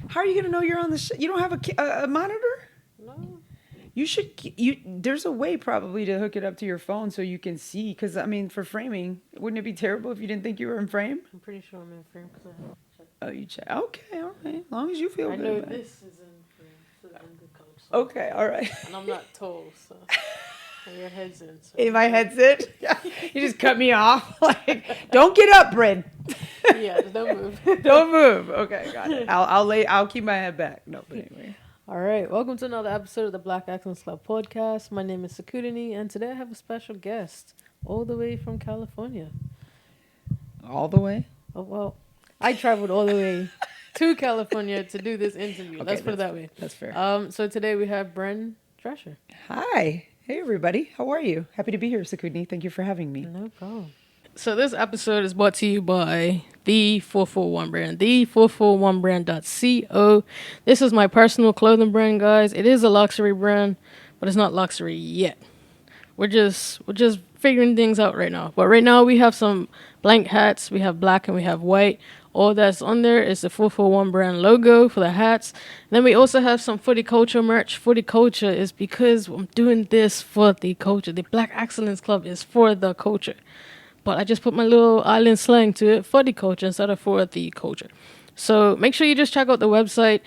How are you gonna know you're on the? You don't have a monitor. No. You should. There's a way probably to hook it up to your phone so you can see. Because I mean, for framing, wouldn't it be terrible if you didn't think you were in frame? I'm pretty sure I'm in frame because I checked. Oh, you check. Okay, all right. As long as you feel I good know about it. this is in frame, so I'm good coach. So. Okay, all right. And I'm not tall, so your head's in. So In my headset, you just cut me off. Like, don't get up, Bryn. Yeah, just don't move. Don't move. Okay, got it. I'll keep my head back. No, but anyway. All right, welcome to another episode of the Black Excellence Club podcast. My name is Sakudini, and today I have a special guest all the way from California. All the way. Oh well, I traveled all the way to California to do this interview. Okay, Let's put it that way. That's fair. So today we have Bryn Drescher. Hi. Hey, everybody. How are you? Happy to be here, Sakudni. Thank you for having me. No problem. So this episode is brought to you by the 441 brand, the441brand.co. This is my personal clothing brand, guys. It is a luxury brand, but it's not luxury yet. We're just figuring things out right now. But right now we have some blank hats. We have black and we have white. All that's on there is the 441 brand logo for the hats. Then we also have some Footy Culture merch. Footy Culture is because I'm doing this for the culture. The Black Excellence Club is for the culture. But I just put my little island slang to it for the culture instead of for the culture. So make sure you just check out the website.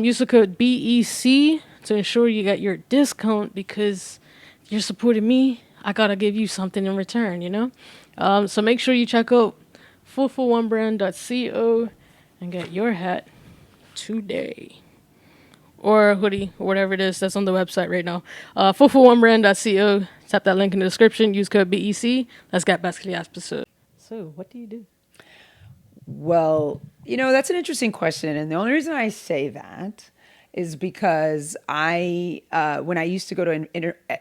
Use the code BEC to ensure you get your discount because you're supporting me. I got to give you something in return, you know? So make sure you check out 441brand.co and get your hat today. Or hoodie, or whatever it is that's on the website right now. 441brand.co. Tap that link in the description. Use code BEC. Let's get back to the episode. So, what do you do? Well, that's an interesting question. And the only reason I say that is because when I used to go to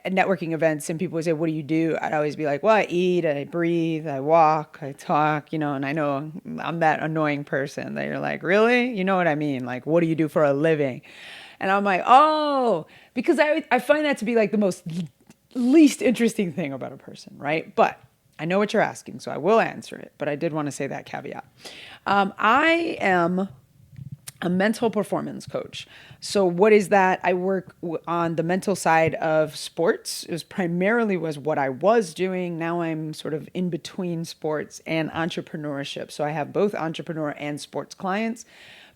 networking events and people would say, what do you do? I'd always be like, well, I eat, I breathe, I walk, I talk, and I know I'm that annoying person that you're like, really? You know what I mean? Like, what do you do for a living? And I'm like, oh, because I find that to be like the most least interesting thing about a person, right? But I know what you're asking, so I will answer it. But I did want to say that caveat. I am a mental performance coach. So what is that? I work on the mental side of sports. It was primarily what I was doing. Now I'm sort of in between sports and entrepreneurship. So I have both entrepreneur and sports clients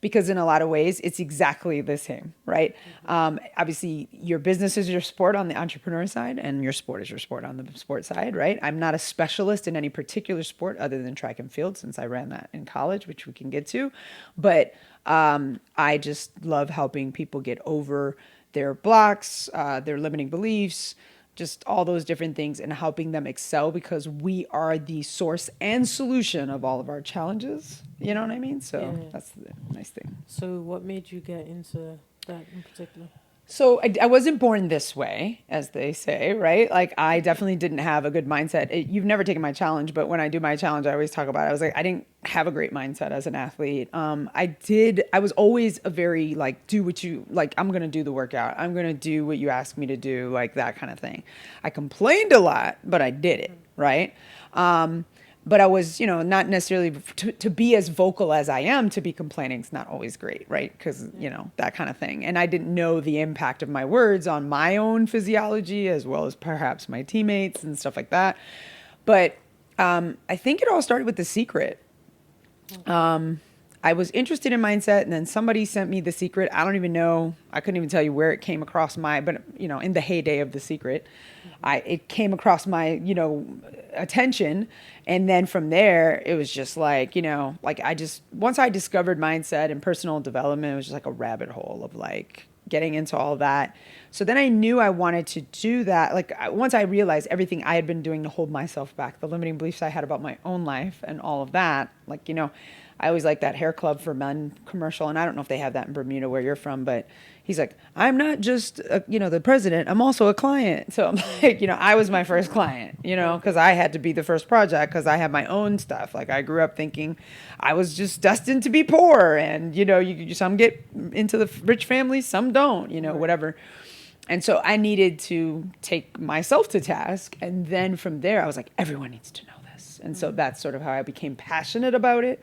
because in a lot of ways it's exactly the same, right? Obviously your business is your sport on the entrepreneur side and your sport is your sport on the sports side, right? I'm not a specialist in any particular sport other than track and field since I ran that in college, which we can get to. But I just love helping people get over their blocks, their limiting beliefs, just all those different things and helping them excel because we are the source and solution of all of our challenges. You know what I mean? So That's the nice thing. So what made you get into that in particular? So I wasn't born this way, as they say, right? Like I definitely didn't have a good mindset. You've never taken my challenge, but when I do my challenge, I always talk about it. I was like, I didn't have a great mindset as an athlete. I was always a very like, do what you, like, I'm going to do the workout. I'm going to do what you ask me to do, like that kind of thing. I complained a lot, but I did it, right? But I was, not necessarily to be as vocal as I am, to be complaining is not always great, right? Because, that kind of thing. And I didn't know the impact of my words on my own physiology as well as perhaps my teammates and stuff like that. But I think it all started with The Secret. I was interested in mindset and then somebody sent me The Secret. I don't even know. I couldn't even tell you where it came across but in the heyday of The Secret, it came across my, attention. And then from there, it was just like, once I discovered mindset and personal development, it was just like a rabbit hole of like getting into all that. So then I knew I wanted to do that. Like once I realized everything I had been doing to hold myself back, the limiting beliefs I had about my own life and all of that, like, I always like that Hair Club for Men commercial. And I don't know if they have that in Bermuda where you're from, but he's like, I'm not just, the president, I'm also a client. So I'm like, I was my first client, because I had to be the first project because I had my own stuff. Like I grew up thinking I was just destined to be poor and, some get into the rich families, some don't, whatever. And so I needed to take myself to task. And then from there, I was like, everyone needs to know this. And so that's sort of how I became passionate about it.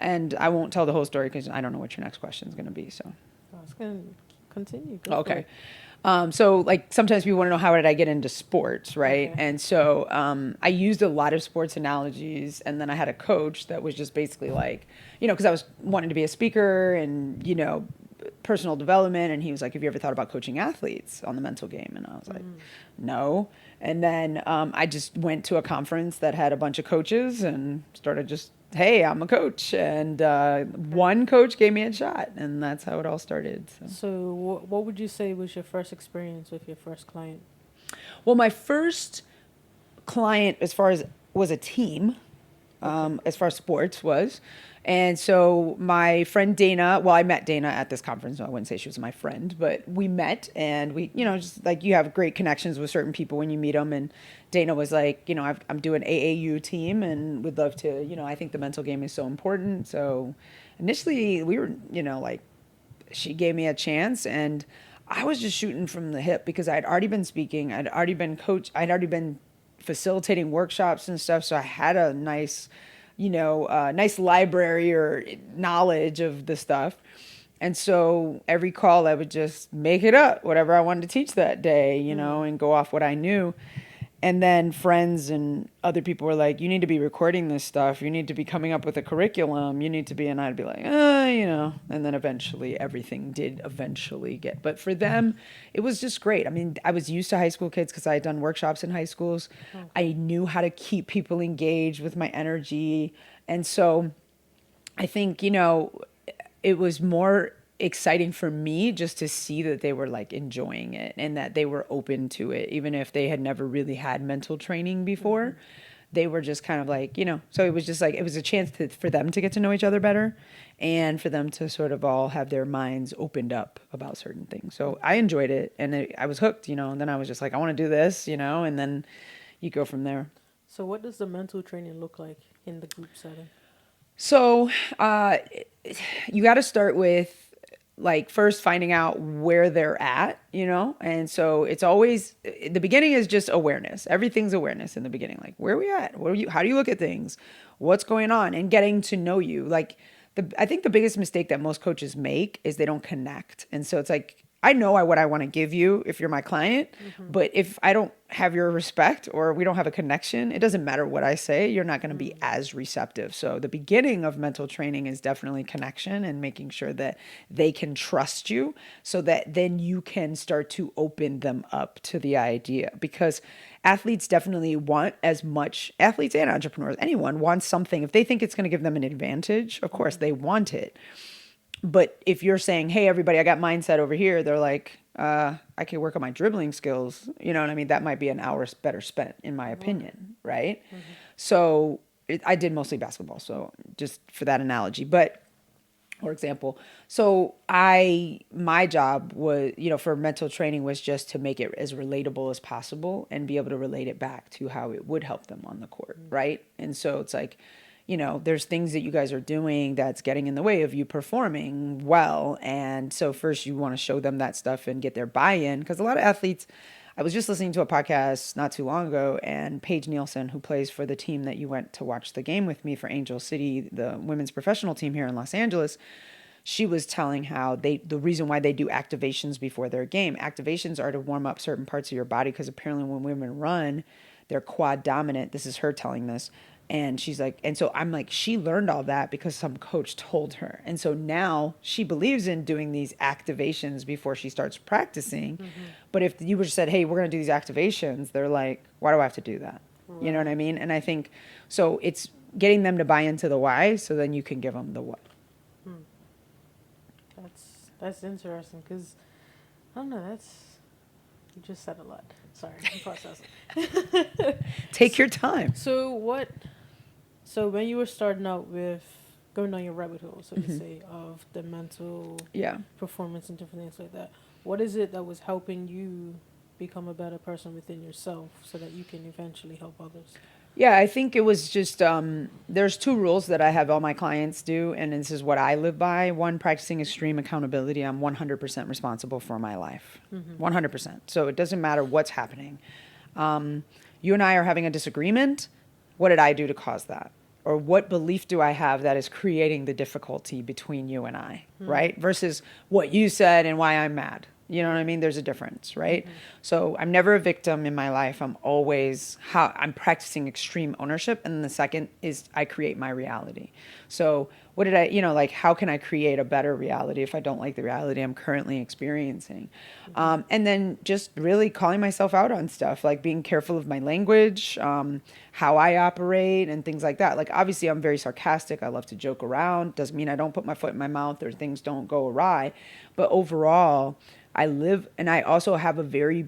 And I won't tell the whole story because I don't know what your next question is going to be. So, I was gonna continue. Go for okay. it. So like sometimes people want to know how did I get into sports, right? Okay. And so I used a lot of sports analogies, and then I had a coach that was just basically like, because I was wanting to be a speaker and personal development, and he was like, "Have you ever thought about coaching athletes on the mental game?" And I was like, "No." And then I just went to a conference that had a bunch of coaches and started just, hey, I'm a coach, and one coach gave me a shot, and that's how it all started. So. So, what would you say was your first experience with your first client? Well, my first client, as far as was a team, as far as sports was. And so my friend Dana, well, I met Dana at this conference. So I wouldn't say she was my friend, but we met and we, just like you have great connections with certain people when you meet them. And Dana was like, I'm doing AAU team and would love to, I think the mental game is so important. So initially we were, like she gave me a chance and I was just shooting from the hip because I'd already been speaking. I'd already been I'd already been facilitating workshops and stuff. So I had a nice, nice library or knowledge of the stuff. And so every call I would just make it up, whatever I wanted to teach that day, and go off what I knew. And then friends and other people were like, you need to be recording this stuff. You need to be coming up with a curriculum. You need to be, and I'd be like, and then eventually everything did eventually get, but for them, it was just great. I mean, I was used to high school kids because I had done workshops in high schools. Okay. I knew how to keep people engaged with my energy. And so I think, it was more exciting for me just to see that they were like enjoying it and that they were open to it, even if they had never really had mental training before. Mm-hmm. They were just kind of like, so it was just like, it was a chance for them to get to know each other better and for them to sort of all have their minds opened up about certain things. So I enjoyed it and I was hooked, and then I was just like, I want to do this, and then you go from there. So what does the mental training look like in the group setting? So you got to start with like first finding out where they're at, and so it's always the beginning is just awareness. Everything's awareness in the beginning. Like, where are we at? How do you look at things? What's going on? And getting to know you. Like I think the biggest mistake that most coaches make is they don't connect. And so it's like, I know what I want to give you if you're my client, but if I don't have your respect or we don't have a connection, it doesn't matter what I say, you're not going to be as receptive. So the beginning of mental training is definitely connection and making sure that they can trust you so that then you can start to open them up to the idea. Because athletes definitely want as much, athletes and entrepreneurs, anyone wants something. If they think it's going to give them an advantage, of course they want it. But if you're saying, hey, everybody, I got mindset over here, they're like, I can work on my dribbling skills. You know what I mean? That might be an hour better spent, in my opinion, right? Mm-hmm. So I did mostly basketball, so just for that analogy. But, for example, so my job was, for mental training was just to make it as relatable as possible and be able to relate it back to how it would help them on the court, right? And so it's like, there's things that you guys are doing that's getting in the way of you performing well. And so first you want to show them that stuff and get their buy-in. Because a lot of athletes, I was just listening to a podcast not too long ago, and Paige Nielsen, who plays for the team that you went to watch the game with me for Angel City, the women's professional team here in Los Angeles, she was telling how the reason why they do activations before their game. Activations are to warm up certain parts of your body because apparently when women run, they're quad dominant. This is her telling this. And she's like, and so I'm like, she learned all that because some coach told her. And so now she believes in doing these activations before she starts practicing. Mm-hmm. But if you were just said, hey, we're going to do these activations, they're like, why do I have to do that? Right. You know what I mean? And I think, so it's getting them to buy into the why so then you can give them the what. That's interesting because, I don't know, you just said a lot. Sorry, I'm processing. Take your time. So when you were starting out with going down your rabbit hole, so to say, of the mental performance and different things like that, what is it that was helping you become a better person within yourself so that you can eventually help others? Yeah, I think it was just, there's two rules that I have all my clients do, and this is what I live by. One, practicing extreme accountability. I'm 100% responsible for my life. 100%. So it doesn't matter what's happening. You and I are having a disagreement. What did I do to cause that? or what belief do I have that is creating the difficulty between you and I, right? Versus what you said and why I'm mad. You know what I mean? There's a difference, right? So I'm never a victim in my life. I'm always I'm practicing extreme ownership. And the second is I create my reality. So what did I, like, how can I create a better reality if I don't like the reality I'm currently experiencing? And then just really calling myself out on stuff, like being careful of my language, how I operate and things like that. Like, obviously I'm very sarcastic. I love to joke around. Doesn't mean I don't put my foot in my mouth or things don't go awry. But overall, I live, and I also have a very,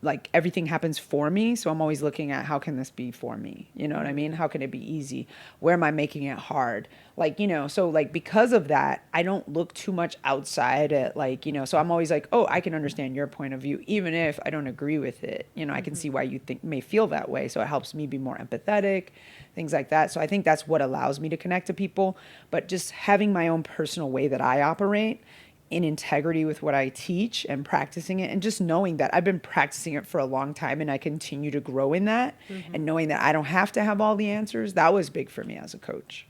like, everything happens for me. So I'm always looking at how can this be for me? You know what I mean? How can it be easy? Where am I making it hard? Like, so like, because of that, I don't look too much outside at, like, so I'm always like, oh, I can understand your point of view, even if I don't agree with it. I can see why you may feel that way. So it helps me be more empathetic, things like that. So I think that's what allows me to connect to people. But just having my own personal way that I operate in integrity with what I teach and practicing it, and just knowing that I've been practicing it for a long time and I continue to grow in that, and knowing that I don't have to have all the answers, that was big for me as a coach.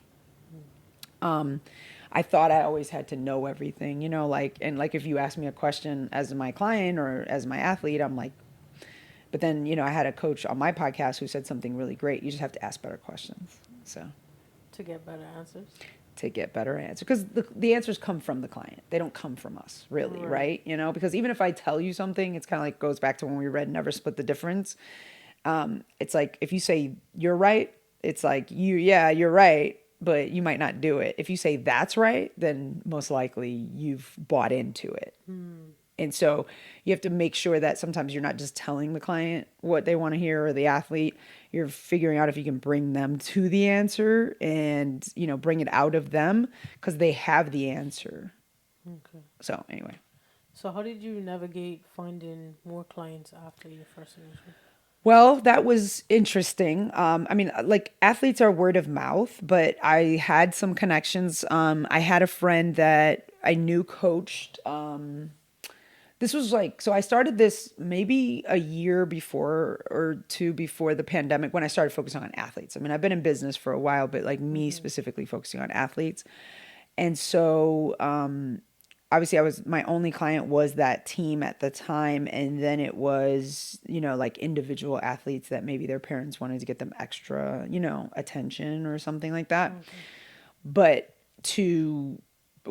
I thought I always had to know everything, like if you ask me a question as my client or as my athlete, I'm like, but then, I had a coach on my podcast who said something really great. You just have to ask better questions. So To get better answers. to get better answers, because the answers come from the client. They don't come from us, really, right? Because even if I tell you something, it's kind of like goes back to when we read Never Split the Difference. It's like if you say you're right, it's like you're right, but you might not do it. If you say that's right, then most likely you've bought into it. And so you have to make sure that sometimes you're not just telling the client what they want to hear or the athlete. You're figuring out if you can bring them to the answer and, bring it out of them because they have the answer. Okay. So anyway. So how did you navigate finding more clients after your first initiative? Well, that was interesting. Like, athletes are word of mouth, but I had some connections. I had a friend that I knew coached. This was like, so I started this maybe a year before or two before the pandemic when I started focusing on athletes. I mean, I've been in business for a while, but like me specifically focusing on athletes. And so, obviously my only client was that team at the time. And then it was, like individual athletes that maybe their parents wanted to get them extra, attention or something like that. But to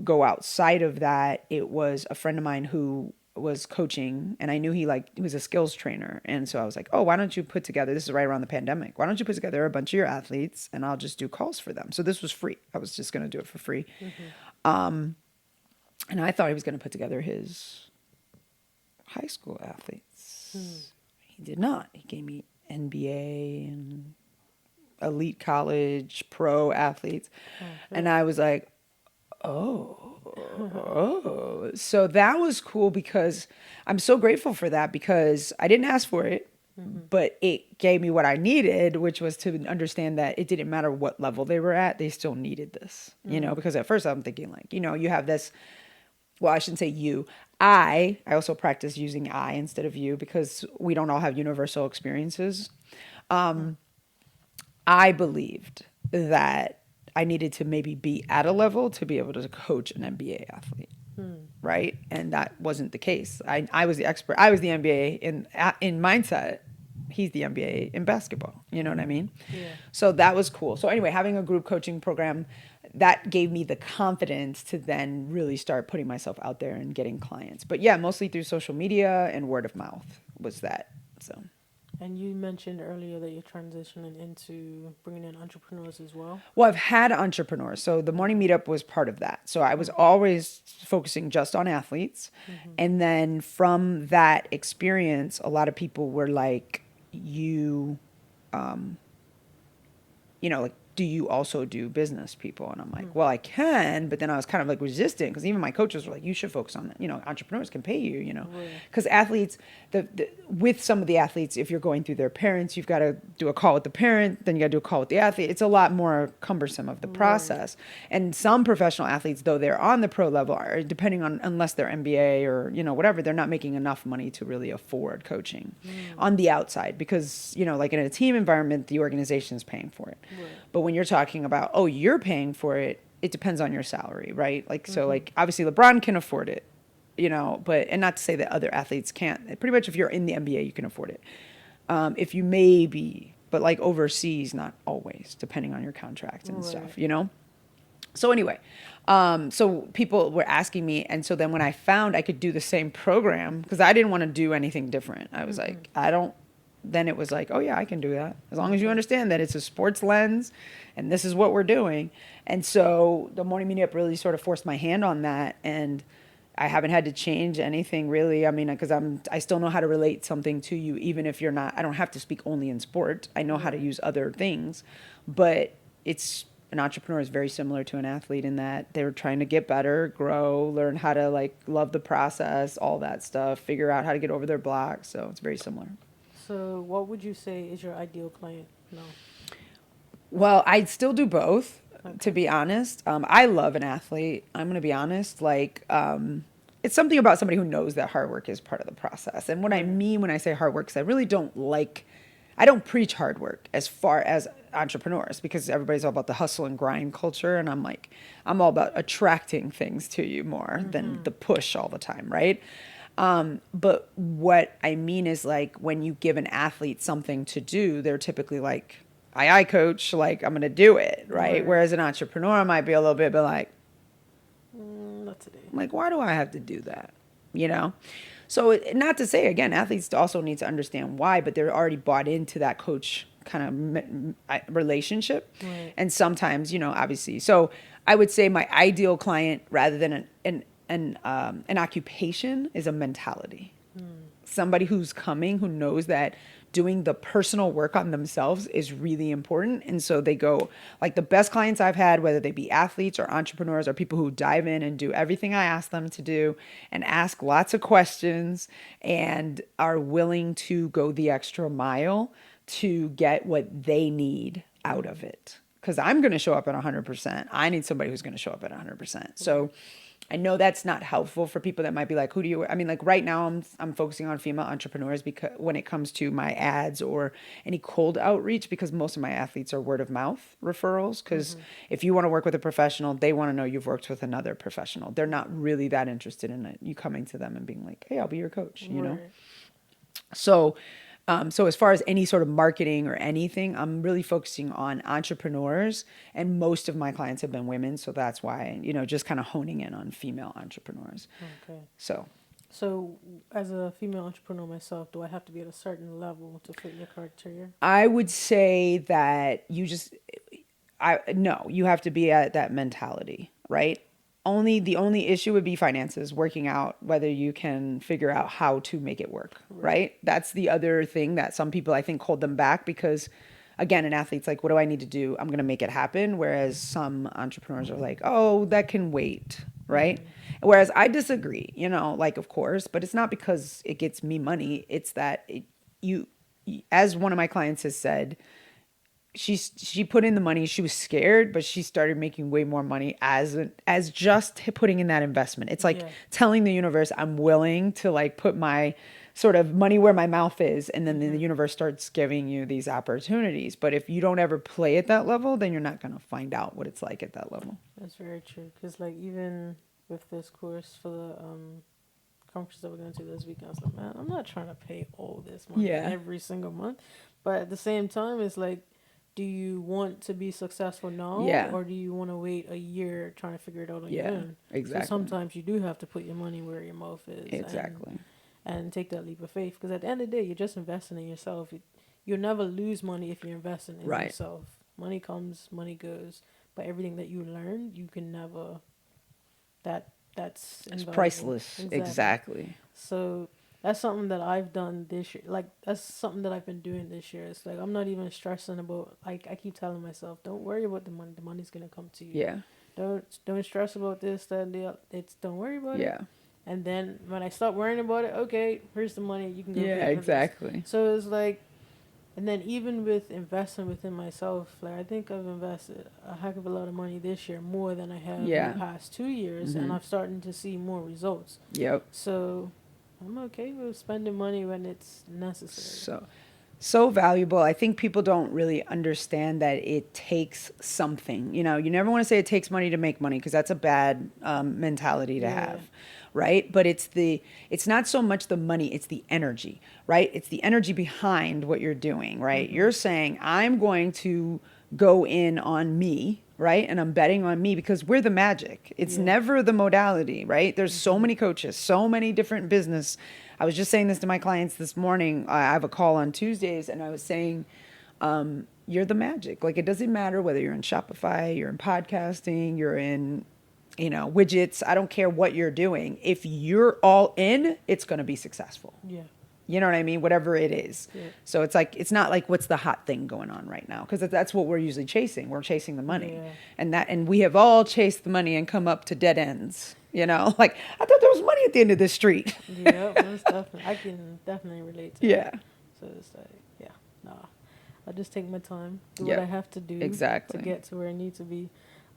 go outside of that, it was a friend of mine who was coaching, and I knew he was a skills trainer. And so I was like, oh, why don't you put together, this is right around the pandemic, why don't you put together a bunch of your athletes and I'll just do calls for them. So this was free. I was just going to do it for free. And I thought he was going to put together his high school athletes. He did not. He gave me NBA and elite college pro athletes. And I was like, oh, so that was cool, because I'm so grateful for that, because I didn't ask for it, but it gave me what I needed, which was to understand that it didn't matter what level they were at, they still needed this, because at first I'm thinking like, you have this, well, I shouldn't say you, I also practice using I instead of you, because we don't all have universal experiences. I believed that I needed to maybe be at a level to be able to coach an NBA athlete, right? And that wasn't the case. I was the expert. I was the NBA in mindset. He's the NBA in basketball. You know what I mean? Yeah. So that was cool. So anyway, having a group coaching program, that gave me the confidence to then really start putting myself out there and getting clients. But yeah, mostly through social media and word of mouth was that. So. And you mentioned earlier that you're transitioning into bringing in entrepreneurs as well. Well, I've had entrepreneurs. So the morning meetup was part of that. So I was always focusing just on athletes. And then from that experience, a lot of people were like, like, do you also do business people? And I'm like, well, I can, but then I was kind of like resistant, because even my coaches were like, you should focus on that. Entrepreneurs can pay you, because athletes, with some of the athletes, if you're going through their parents, you've got to do a call with the parent, then you got to do a call with the athlete. It's a lot more cumbersome of the process. And some professional athletes, though they're on the pro level, are depending on, unless they're MBA or, whatever, they're not making enough money to really afford coaching on the outside, because, like in a team environment, the organization is paying for it. But when you're talking about, oh, you're paying for it, it depends on your salary, right? Like, so like obviously LeBron can afford it, you know, but, and not to say that other athletes can't. Pretty much if you're in the NBA, you can afford it. If you maybe, but like overseas, not always, depending on your contract and stuff, you know? So anyway, so people were asking me, and so then when I found I could do the same program, because I didn't want to do anything different, I was like, I don't. Then it was like, oh yeah, I can do that as long as you understand that it's a sports lens, and this is what we're doing. And so the morning meetup really sort of forced my hand on that, and I haven't had to change anything really. I mean, because I still know how to relate something to you, even if you're not. I don't have to speak only in sport. I know how to use other things, but it's an entrepreneur is very similar to an athlete in that they're trying to get better, grow, learn how to like love the process, all that stuff, figure out how to get over their blocks. So it's very similar. So, what would you say is your ideal client? No. Well, I'd still do both, to be honest. I love an athlete. I'm going to be honest. Like, it's something about somebody who knows that hard work is part of the process. And what I mean when I say hard work is I really don't like, I don't preach hard work as far as entrepreneurs, because everybody's all about the hustle and grind culture. And I'm like, I'm all about attracting things to you more than the push all the time, right? But what I mean is like when you give an athlete something to do, they're typically like, aye, coach, like I'm going to do it, right? Whereas an entrepreneur might be a little bit like, not today. like, why do I have to do that? You know? So not to say, again, athletes also need to understand why, but they're already bought into that coach kind of relationship. Right. And sometimes, you know, obviously. So I would say my ideal client, rather than an occupation, is a mentality. Somebody who's coming, who knows that doing the personal work on themselves is really important. And so they go, like the best clients I've had, whether they be athletes or entrepreneurs, or people who dive in and do everything I ask them to do and ask lots of questions and are willing to go the extra mile to get what they need out of it. Because I'm going to show up at 100%. I need somebody who's going to show up at 100%. So I know that's not helpful for people that might be like, who do you, I mean, like right now I'm focusing on female entrepreneurs because when it comes to my ads or any cold outreach, because most of my athletes are word of mouth referrals. Because if you want to work with a professional, they want to know you've worked with another professional. They're not really that interested in it. You coming to them and being like, hey, I'll be your coach, you know? So as far as any sort of marketing or anything, I'm really focusing on entrepreneurs, and most of my clients have been women. So that's why, you know, just kind of honing in on female entrepreneurs. Okay. So as a female entrepreneur myself, do I have to be at a certain level to fit your criteria? I would say that no, you have to be at that mentality, right? The only issue would be finances, working out whether you can figure out how to make it work, right? That's the other thing that some people I think hold them back, because again, an athlete's like, what do I need to do? I'm going to make it happen. Whereas some entrepreneurs are like, oh, that can wait, right? Whereas I disagree, you know, like, of course, but it's not because it gets me money. It's that as one of my clients has said, she put in the money. She was scared, but she started making way more money as just putting in that investment. It's like telling the universe, I'm willing to like put my sort of money where my mouth is, and then the universe starts giving you these opportunities. But if you don't ever play at that level, then you're not going to find out what it's like at that level. That's very true. Because like even with this course for the conference that we're going to this week, I was like, man, I'm not trying to pay all this money every single month. But at the same time, it's like, do you want to be successful now, or do you want to wait a year trying to figure it out on your own? Exactly. So sometimes you do have to put your money where your mouth is. Exactly. And take that leap of faith, because at the end of the day, you're just investing in yourself. You'll never lose money if you're investing in yourself. Money comes, money goes, but everything that you learn, you can never. That's priceless. Exactly. So that's something that I've done this year. Like, that's something that I've been doing this year. It's like, I'm not even stressing about, like, I keep telling myself, don't worry about the money. The money's going to come to you. Yeah. Don't stress about this, that, and the other. don't worry about it. Yeah. And then when I stop worrying about it, okay, here's the money. You can go. Yeah, exactly. So it's like, and then even with investing within myself, like I think I've invested a heck of a lot of money this year, more than I have in the past 2 years, and I'm starting to see more results. Yep. So I'm okay with spending money when it's necessary. So valuable. I think people don't really understand that it takes something. You know, you never want to say it takes money to make money because that's a bad mentality to Yeah. have, right? But it's not so much the money, it's the energy, right? It's the energy behind what you're doing, right? You're saying, I'm going to go in on me, right? And I'm betting on me because we're the magic. It's Yeah. never the modality, right? There's so many coaches, so many different business. I was just saying this to my clients this morning. I have a call on Tuesdays, and I was saying, you're the magic. Like, it doesn't matter whether you're in Shopify, you're in podcasting, you're in, widgets. I don't care what you're doing. If you're all in, it's going to be successful. Yeah. You know what I mean? Whatever it is. Yeah. So it's like, it's not like what's the hot thing going on right now? Because that's what we're usually chasing. We're chasing the money. Yeah. And we have all chased the money and come up to dead ends. Like, I thought there was money at the end of this street. Yeah, most definitely. I can definitely relate to Yeah. that. So it's like, yeah, nah. I just take my time, do Yep. what I have to do Exactly. to get to where I need to be.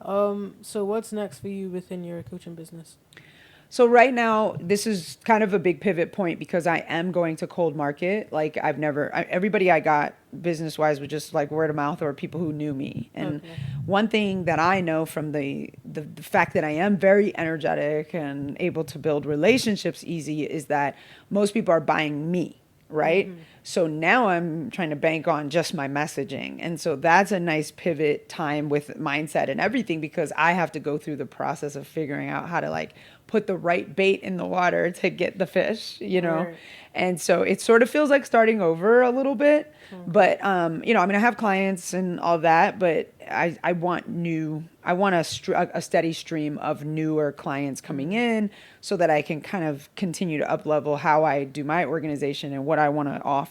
So what's next for you within your coaching business? So right now, this is kind of a big pivot point because I am going to cold market. Like everybody I got business wise was just like word of mouth or people who knew me. And Okay. one thing that I know from the fact that I am very energetic and able to build relationships easy is that most people are buying me, right? So now I'm trying to bank on just my messaging. And so that's a nice pivot time with mindset and everything because I have to go through the process of figuring out how to like put the right bait in the water to get the fish. Right. And so it sort of feels like starting over a little bit. But I mean, I have clients and all that, but I want a steady stream of newer clients coming in so that I can kind of continue to up level how I do my organization and what I want to offer.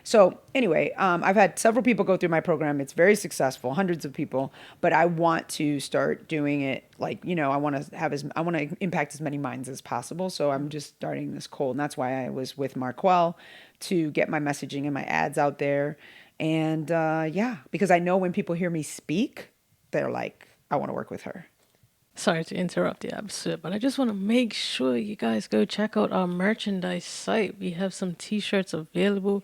So anyway, I've had several people go through my program. It's very successful, hundreds of people, but I want to start doing it like, I want to impact as many minds as possible. So I'm just starting this cold. And that's why I was with Marquel to get my messaging and my ads out there. And because I know when people hear me speak, they're like, I want to work with her. Sorry to interrupt the episode, but I just want to make sure you guys go check out our merchandise site. We have some t-shirts available.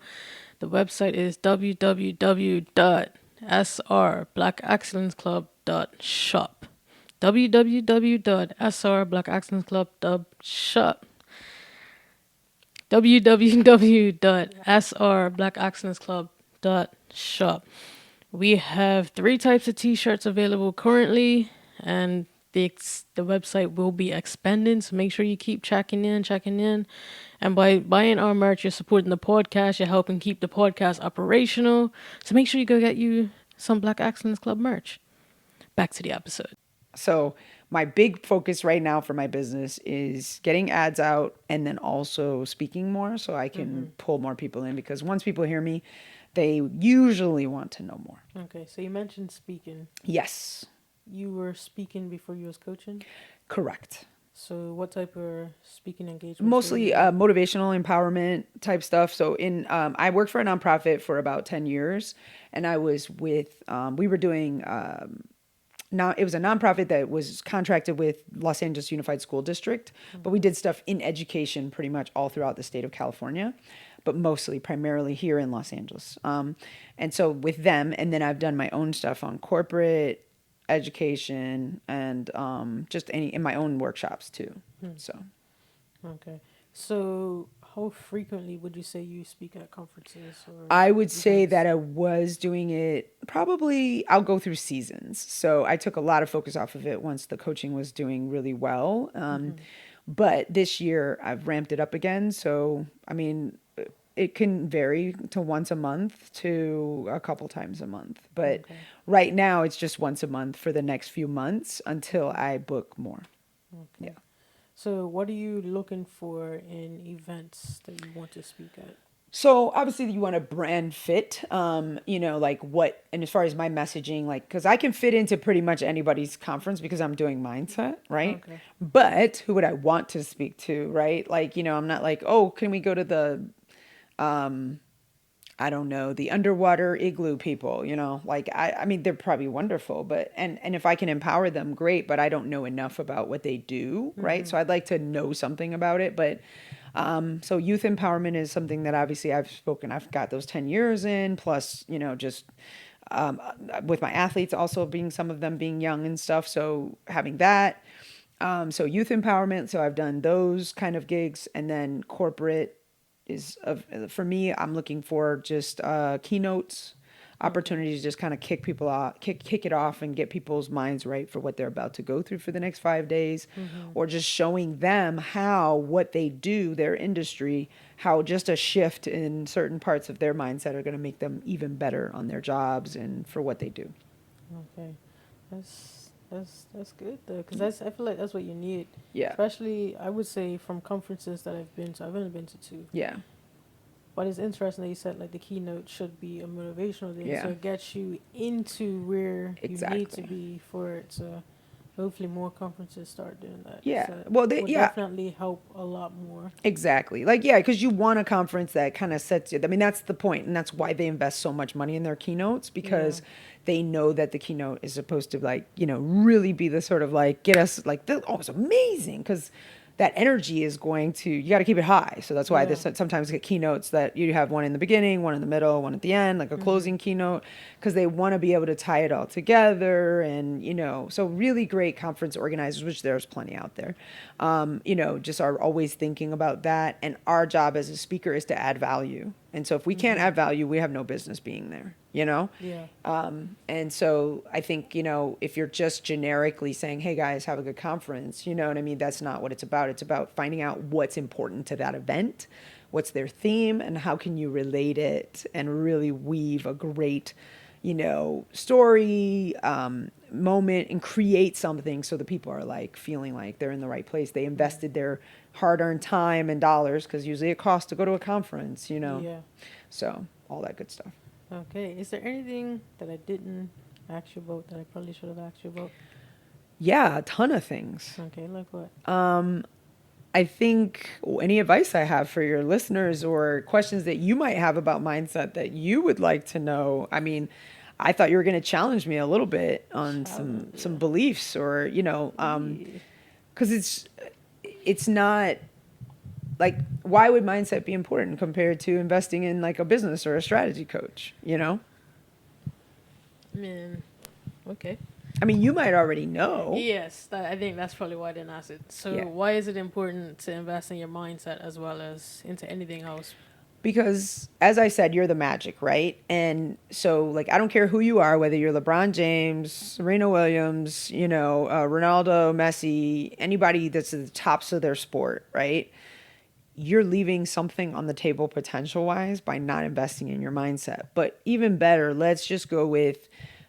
The website is www.srblackexcellenceclub.shop. www.srblackexcellenceclub.shop. www.srblackexcellenceclub.shop. We have 3 types of t-shirts available currently, and the website will be expanding, so make sure you keep checking in. And by buying our merch, you're supporting the podcast, you're helping keep the podcast operational. So make sure you go get you some Black Excellence Club merch. Back to the episode. So my big focus right now for my business is getting ads out and then also speaking more so I can pull more people in because once people hear me, they usually want to know more. Okay, so you mentioned speaking. Yes, You were speaking before you was coaching. correct. So what type of speaking engagements? Mostly motivational empowerment type stuff. So I worked for a nonprofit for about 10 years and I was with, we were doing, it was a nonprofit that was contracted with Los Angeles Unified School District, but we did stuff in education pretty much all throughout the state of California, but primarily here in Los Angeles. And so with them, and then I've done my own stuff on corporate education and just in my own workshops too. So Okay. So how frequently would you say you speak at conferences? Or I would say events? that I was doing it probably, I'll go through seasons. So I took a lot of focus off of it once the coaching was doing really well. But this year I've ramped it up again. So, I mean, it can vary to once a month to a couple times a month. But Okay. right now it's just once a month for the next few months until I book more. Okay. Yeah. So what are you looking for in events that you want to speak at? So obviously you want to brand fit, like what, and as far as my messaging, like, cause I can fit into pretty much anybody's conference because I'm doing mindset, right? Okay. But who would I want to speak to, right? Like, I'm not like, oh, can we go to the, I don't know, the underwater igloo people, like, I mean, they're probably wonderful, but, and if I can empower them, great, but I don't know enough about what they do, right? So I'd like to know something about it, but So youth empowerment is something that obviously I've got those 10 years in, plus, just um, with my athletes also being some of them being young and stuff. So having that, so youth empowerment. So I've done those kind of gigs, and then corporate is for me. I'm looking for just keynotes, opportunities to just kind of kick people off, kick it off, and get people's minds right for what they're about to go through for the next 5 days, or just showing them how what they do, their industry, how just a shift in certain parts of their mindset are going to make them even better on their jobs and for what they do. Okay, that's good though, because I feel like that's what you need. Yeah. Especially, I would say from conferences that I've been to. I've only been to two, Yeah. but it's interesting that you said like the keynote should be a motivational thing, Yeah. so it gets you into where you need to Exactly. be for it to. Hopefully, more conferences start doing that. Yeah. So Well, would yeah. definitely help a lot more. Exactly. Like, yeah, because you want a conference that kind of sets it. I mean, that's the point, and that's why they invest so much money in their keynotes, Yeah. because they know that the keynote is supposed to, like, really be the sort of like get us like, oh, it's amazing, because that energy is going to, you got to keep it high. So that's why Yeah. there's sometimes get keynotes that you have one in the beginning, one in the middle, one at the end, like a closing keynote, because they want to be able to tie it all together. And, so really great conference organizers, which there's plenty out there, just are always thinking about that. And our job as a speaker is to add value. And so if we can't add value, we have no business being there, Yeah. And so I think, if you're just generically saying, hey guys, have a good conference, you know what I mean? That's not what it's about. It's about finding out what's important to that event, what's their theme, and how can you relate it and really weave a great, story, moment, and create something so the people are like feeling like they're in the right place. They invested their hard-earned time and dollars, because usually it costs to go to a conference, Yeah. so all that good stuff. Okay. Is there anything that I didn't ask you about that I probably should have asked you about? Yeah, a ton of things. Okay, like what? I think any advice I have for your listeners or questions that you might have about mindset that you would like to know. I mean, I thought you were going to challenge me a little bit on some Challenge. beliefs, or Yeah. because it's not like, why would mindset be important compared to investing in like a business or a strategy coach? Man. Okay. I mean, you might already know. Yes, I think that's probably why I didn't ask it. So, Yeah. why is it important to invest in your mindset as well as into anything else? Because as I said, you're the magic, right? And so, like, I don't care who you are, whether you're LeBron James, Serena Williams, Ronaldo, Messi, anybody that's at the tops of their sport, right? You're leaving something on the table potential wise by not investing in your mindset. But even better, let's just go with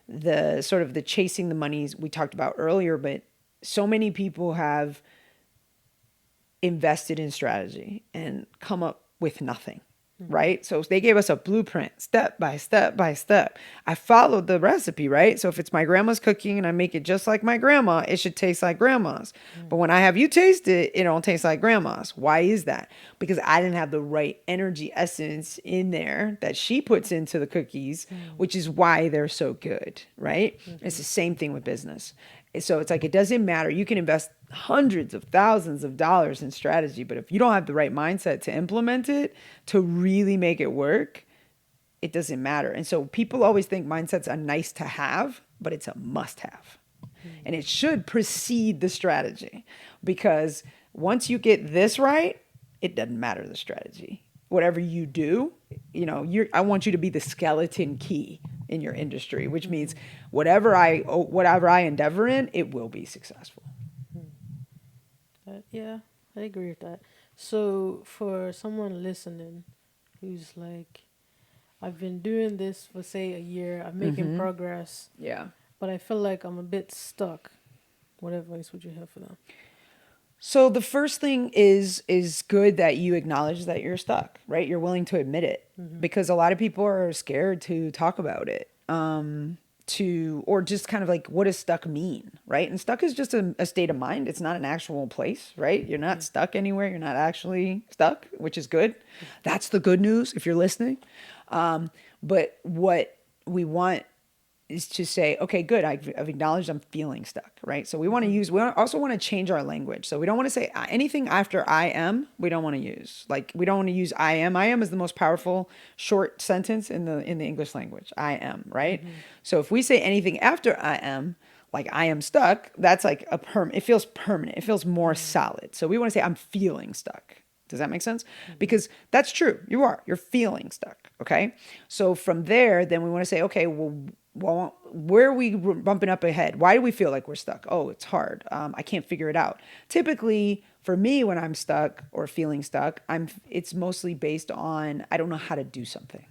the sort of the chasing the monies we talked about earlier. But so many people have invested in strategy and come up with nothing. Right. So they gave us a blueprint, step by step by step. I followed the recipe, right? So if it's my grandma's cooking and I make it just like my grandma, it should taste like grandma's. But when I have you taste it, it don't taste like grandma's. Why is that? Because I didn't have the right energy essence in there that she puts into the cookies, which is why they're so good, right? It's the same thing with business. So it's like, it doesn't matter. You can invest hundreds of thousands of dollars in strategy, but if you don't have the right mindset to implement it, to really make it work, it doesn't matter. And so people always think mindset's a nice to have, but it's a must have. And it should precede the strategy, because once you get this right, it doesn't matter the strategy. Whatever you do, I want you to be the skeleton key in your industry, which means whatever I endeavor in, it will be successful. Yeah, I agree with that. So, for someone listening who's like, I've been doing this for, say, a year, I'm making progress, Yeah. but I feel like I'm a bit stuck, what advice would you have for them? So the first thing is good that you acknowledge that you're stuck, right? You're willing to admit it, because a lot of people are scared to talk about it. Or just kind of like, what does stuck mean, right? And stuck is just a state of mind. It's not an actual place, right? You're not stuck anywhere. You're not actually stuck, which is good. That's the good news if you're listening. But what we want is to say, okay, good. I've acknowledged I'm feeling stuck, right? So we want to use, also want to change our language. So we don't want to say anything after I am. We don't want to use, like, we don't want to use I am. I am is the most powerful short sentence in the English language. I am, right? So if we say anything after I am, like I am stuck, that's like it feels permanent. It feels more solid. So we want to say I'm feeling stuck. Does that make sense? Because that's true. You're feeling stuck. Okay. So from there, then we want to say, okay, well, where are we bumping up ahead? Why do we feel like we're stuck? Oh, it's hard. I can't figure it out. Typically for me, when I'm stuck or feeling stuck, it's mostly based on, I don't know how to do something.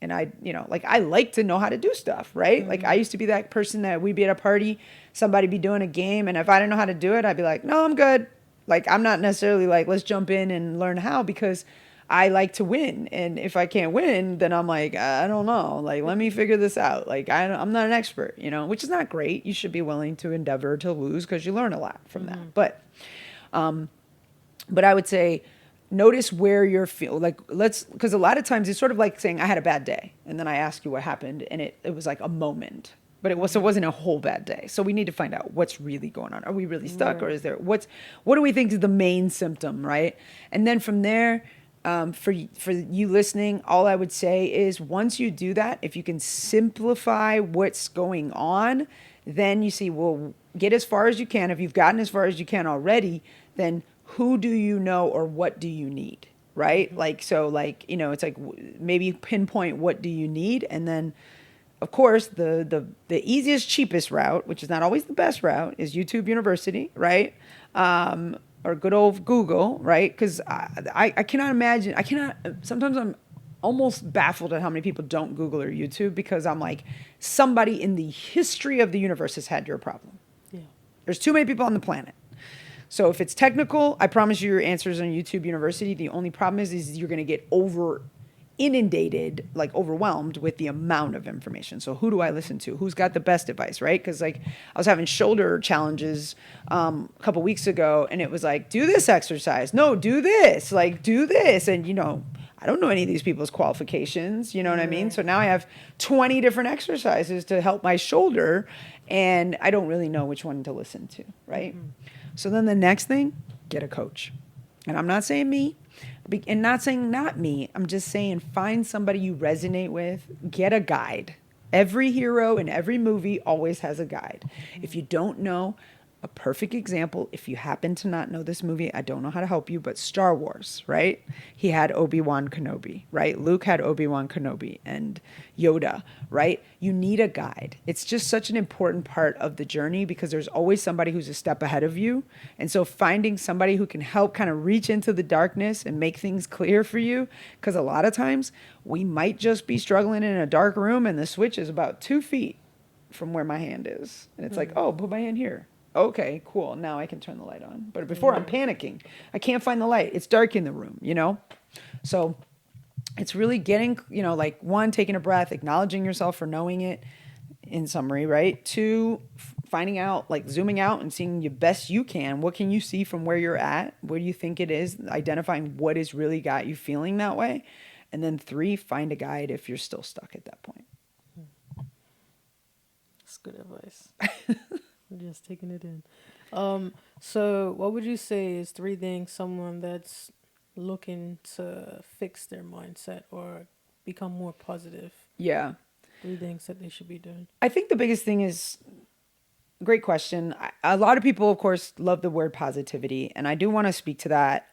And like I like to know how to do stuff, right? Like I used to be that person that we'd be at a party, somebody be doing a game. And if I didn't know how to do it, I'd be like, no, I'm good. Like, I'm not necessarily like, let's jump in and learn how, because I like to win. And if I can't win, then I'm like, I don't know. Like, let me figure this out. Like, I'm not an expert, which is not great. You should be willing to endeavor to lose because you learn a lot from that. But I would say, notice where you're because a lot of times it's sort of like saying I had a bad day. And then I ask you what happened. And it was like a moment. But it wasn't a whole bad day. So we need to find out what's really going on. Are we really stuck, or is there what do we think is the main symptom, right? And then from there, for you listening, all I would say is once you do that, if you can simplify what's going on, then you see, well, get as far as you can. If you've gotten as far as you can already, then who do you know or what do you need, right? Like, so like, it's like maybe pinpoint what do you need, and then of course, the easiest, cheapest route, which is not always the best route, is YouTube University, right? Or good old Google, right? Because I cannot imagine, sometimes I'm almost baffled at how many people don't Google or YouTube, because I'm like, somebody in the history of the universe has had your problem. Yeah. There's too many people on the planet. So if it's technical, I promise you your answers on YouTube University. The only problem is you're going to get inundated, like overwhelmed with the amount of information. So who do I listen to? Who's got the best advice, right? Because like I was having shoulder challenges a couple weeks ago, and it was like, do this exercise. No, do this. Like, do this. And I don't know any of these people's qualifications. You know what I mean? So now I have 20 different exercises to help my shoulder, and I don't really know which one to listen to, right? So then the next thing, get a coach. And I'm not saying me, and not saying not me. I'm just saying find somebody you resonate with, get a guide. Every hero in every movie always has a guide. If you don't know, a perfect example, if you happen to not know this movie, I don't know how to help you, but Star Wars, right? He had Obi-Wan Kenobi, right? Luke had Obi-Wan Kenobi and Yoda, right? You need a guide. It's just such an important part of the journey, because there's always somebody who's a step ahead of you. And so finding somebody who can help kind of reach into the darkness and make things clear for you, because a lot of times we might just be struggling in a dark room and the switch is about 2 feet from where my hand is. And it's like, oh, put my hand here. Okay, cool. Now I can turn the light on. But before I'm panicking, I can't find the light. It's dark in the room, So it's really getting, like, one, taking a breath, acknowledging yourself for knowing it, in summary, right? Two, finding out, like zooming out and seeing the best you can. What can you see from where you're at? Where do you think it is? Identifying what has really got you feeling that way. And then three, find a guide if you're still stuck at that point. That's good advice. I'm just taking it in. So what would you say is 3 things someone that's looking to fix their mindset or become more positive? Yeah. 3 things that they should be doing. I think the biggest thing is, great question. A lot of people, of course, love the word positivity, and I do want to speak to that.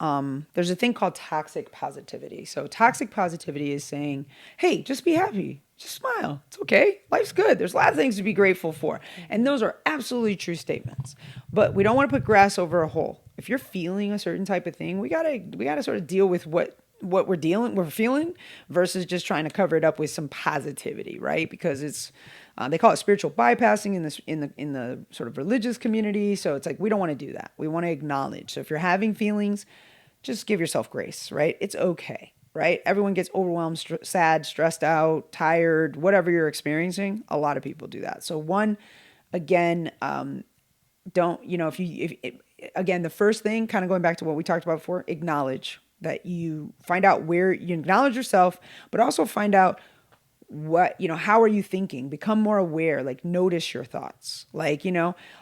There's a thing called toxic positivity. So toxic positivity is saying, hey, just be happy. Just smile. It's okay. Life's good. There's a lot of things to be grateful for. And those are absolutely true statements. But we don't want to put grass over a hole. If you're feeling a certain type of thing, we gotta sort of deal with what we're feeling, versus just trying to cover it up with some positivity, right? Because it's they call it spiritual bypassing in the sort of religious community. So it's like, we don't want to do that. We want to acknowledge. So if you're having feelings, just give yourself grace, right? It's okay. Right? Everyone gets overwhelmed, sad, stressed out, tired, whatever you're experiencing. A lot of people do that. So one, again, again, the first thing, kind of going back to what we talked about before, acknowledge that you find out where you acknowledge yourself, but also find out what, how are you thinking? Become more aware, like notice your thoughts. Like,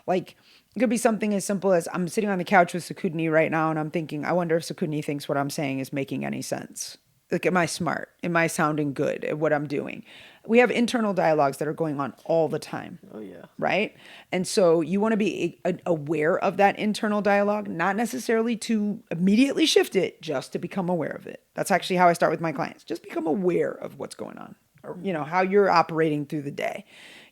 like it could be something as simple as I'm sitting on the couch with Sakudni right now and I'm thinking, I wonder if Sakudni thinks what I'm saying is making any sense. Like, am I smart? Am I sounding good at what I'm doing? We have internal dialogues that are going on all the time. Oh yeah. Right. And so you want to be aware of that internal dialogue, not necessarily to immediately shift it, just to become aware of it. That's actually how I start with my clients. Just become aware of what's going on, or, how you're operating through the day.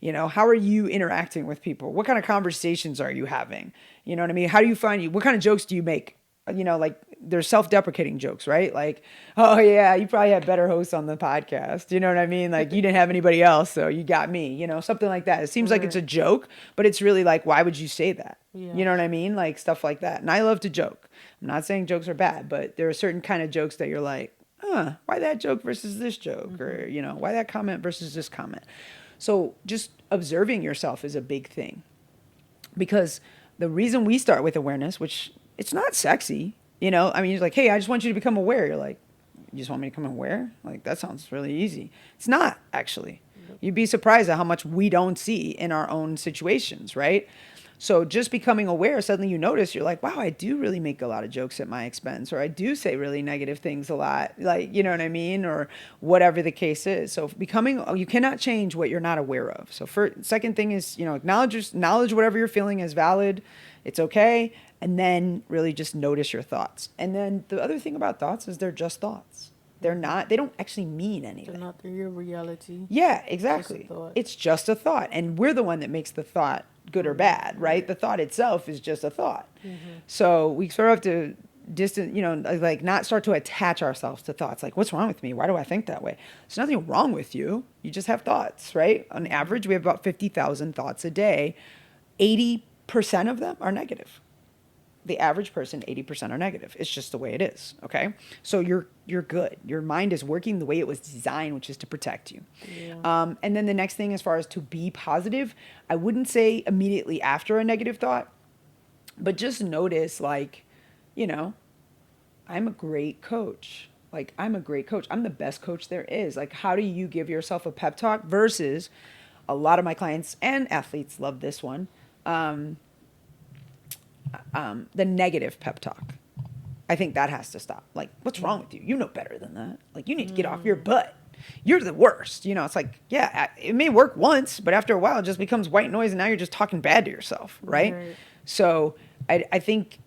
How are you interacting with people? What kind of conversations are you having? You know what I mean? How do you find what kind of jokes do you make? Like there's self-deprecating jokes, right? Like, oh yeah, you probably had better hosts on the podcast. You know what I mean? Like you didn't have anybody else, so you got me, something like that. It seems like it's a joke, but it's really like, why would you say that? Yeah. You know what I mean? Like stuff like that. And I love to joke. I'm not saying jokes are bad, but there are certain kind of jokes that you're like, why that joke versus this joke? Or, why that comment versus this comment? So just observing yourself is a big thing, because the reason we start with awareness, which it's not sexy, I mean, it's like, hey, I just want you to become aware. You're like, you just want me to become aware? Like, that sounds really easy. It's not, actually. You'd be surprised at how much we don't see in our own situations, right? So just becoming aware, suddenly you notice, you're like, wow, I do really make a lot of jokes at my expense, or I do say really negative things a lot, like, you know what I mean? Or whatever the case is. So you cannot change what you're not aware of. So second thing is, acknowledge whatever you're feeling is valid. It's okay. And then really just notice your thoughts. And then the other thing about thoughts is they're just thoughts. They don't actually mean anything. They're not your reality. Yeah, exactly. It's just a thought. And we're the one that makes the thought good or bad, right? The thought itself is just a thought. So we sort of have to like not start to attach ourselves to thoughts. Like, what's wrong with me? Why do I think that way? There's nothing wrong with you. You just have thoughts, right? On average, we have about 50,000 thoughts a day. 80% of them are negative. The average person, 80% are negative. It's just the way it is, okay? So you're good. Your mind is working the way it was designed, which is to protect you. Yeah. And then the next thing, as far as to be positive, I wouldn't say immediately after a negative thought, but just notice, like, I'm a great coach. Like, I'm a great coach. I'm the best coach there is. Like, how do you give yourself a pep talk versus a lot of my clients and athletes love this one. The negative pep talk. I think that has to stop. Like, what's wrong with you? You know better than that. Like, you need to get off your butt. You're the worst. It's like, yeah, it may work once, but after a while it just becomes white noise and now you're just talking bad to yourself, right? So I think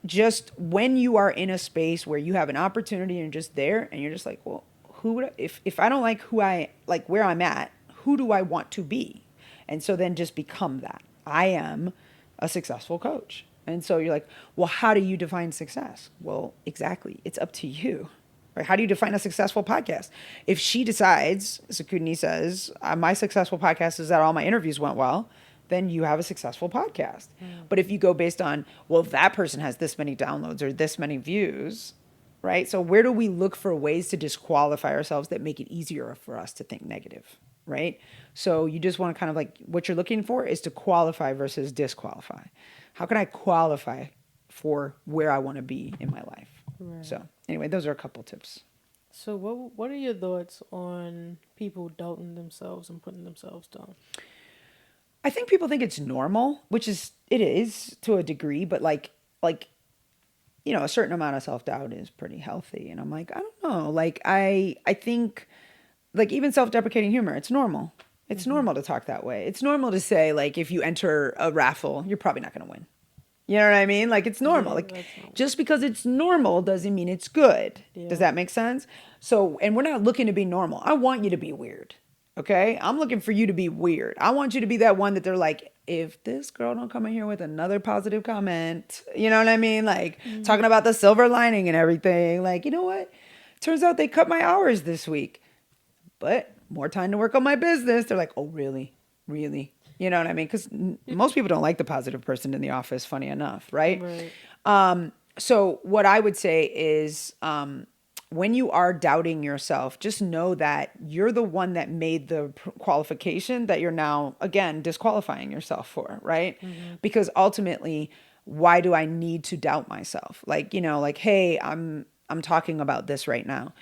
just when you are in a space where you have an opportunity and you're just there and you're just like, well, if I don't like where I'm at, who do I want to be? And so then just become that. I am a successful coach. And so you're like, well, how do you define success? Well, exactly. It's up to you. Right? How do you define a successful podcast? If she decides, Sakudni says, my successful podcast is that all my interviews went well, then you have a successful podcast. But if you go based on, well, that person has this many downloads or this many views, right? So where do we look for ways to disqualify ourselves that make it easier for us to think negative, right? So you just want to kind of like, what you're looking for is to qualify versus disqualify. How can I qualify for where I want to be in my life? Right. So anyway, those are a couple tips. So what are your thoughts on people doubting themselves and putting themselves down? I think people think it's normal, which it is to a degree, but like a certain amount of self-doubt is pretty healthy. And I'm like, I don't know. Like I think like even self-deprecating humor, it's normal. It's normal to talk that way. It's normal to say, like, if you enter a raffle, you're probably not going to win. You know what I mean? Like, it's normal. Like, just because it's normal doesn't mean it's good. Yeah. Does that make sense? So, and we're not looking to be normal. I want you to be weird. Okay? I'm looking for you to be weird. I want you to be that one that they're like, if this girl don't come in here with another positive comment, you know what I mean? Like, talking about the silver lining and everything. Like, you know what? Turns out they cut my hours this week. But more time to work on my business. They're like, oh, really? Really? You know what I mean? Because most people don't like the positive person in the office, funny enough, right? So what I would say is when you are doubting yourself, just know that you're the one that made the qualification that you're now, again, disqualifying yourself for, right? Because ultimately, why do I need to doubt myself? Like, hey, I'm talking about this right now.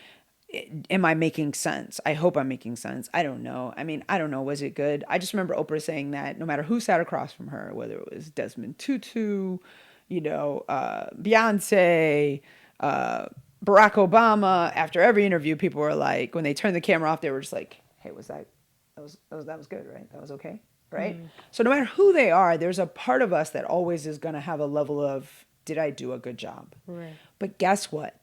am I making sense? I hope I'm making sense. I don't know. I mean, I don't know. Was it good? I just remember Oprah saying that no matter who sat across from her, whether it was Desmond Tutu, Beyonce, Barack Obama, after every interview, people were like, when they turned the camera off, they were just like, hey, that was good, right? That was okay, right? So no matter who they are, there's a part of us that always is going to have a level of, did I do a good job? Right. But guess what?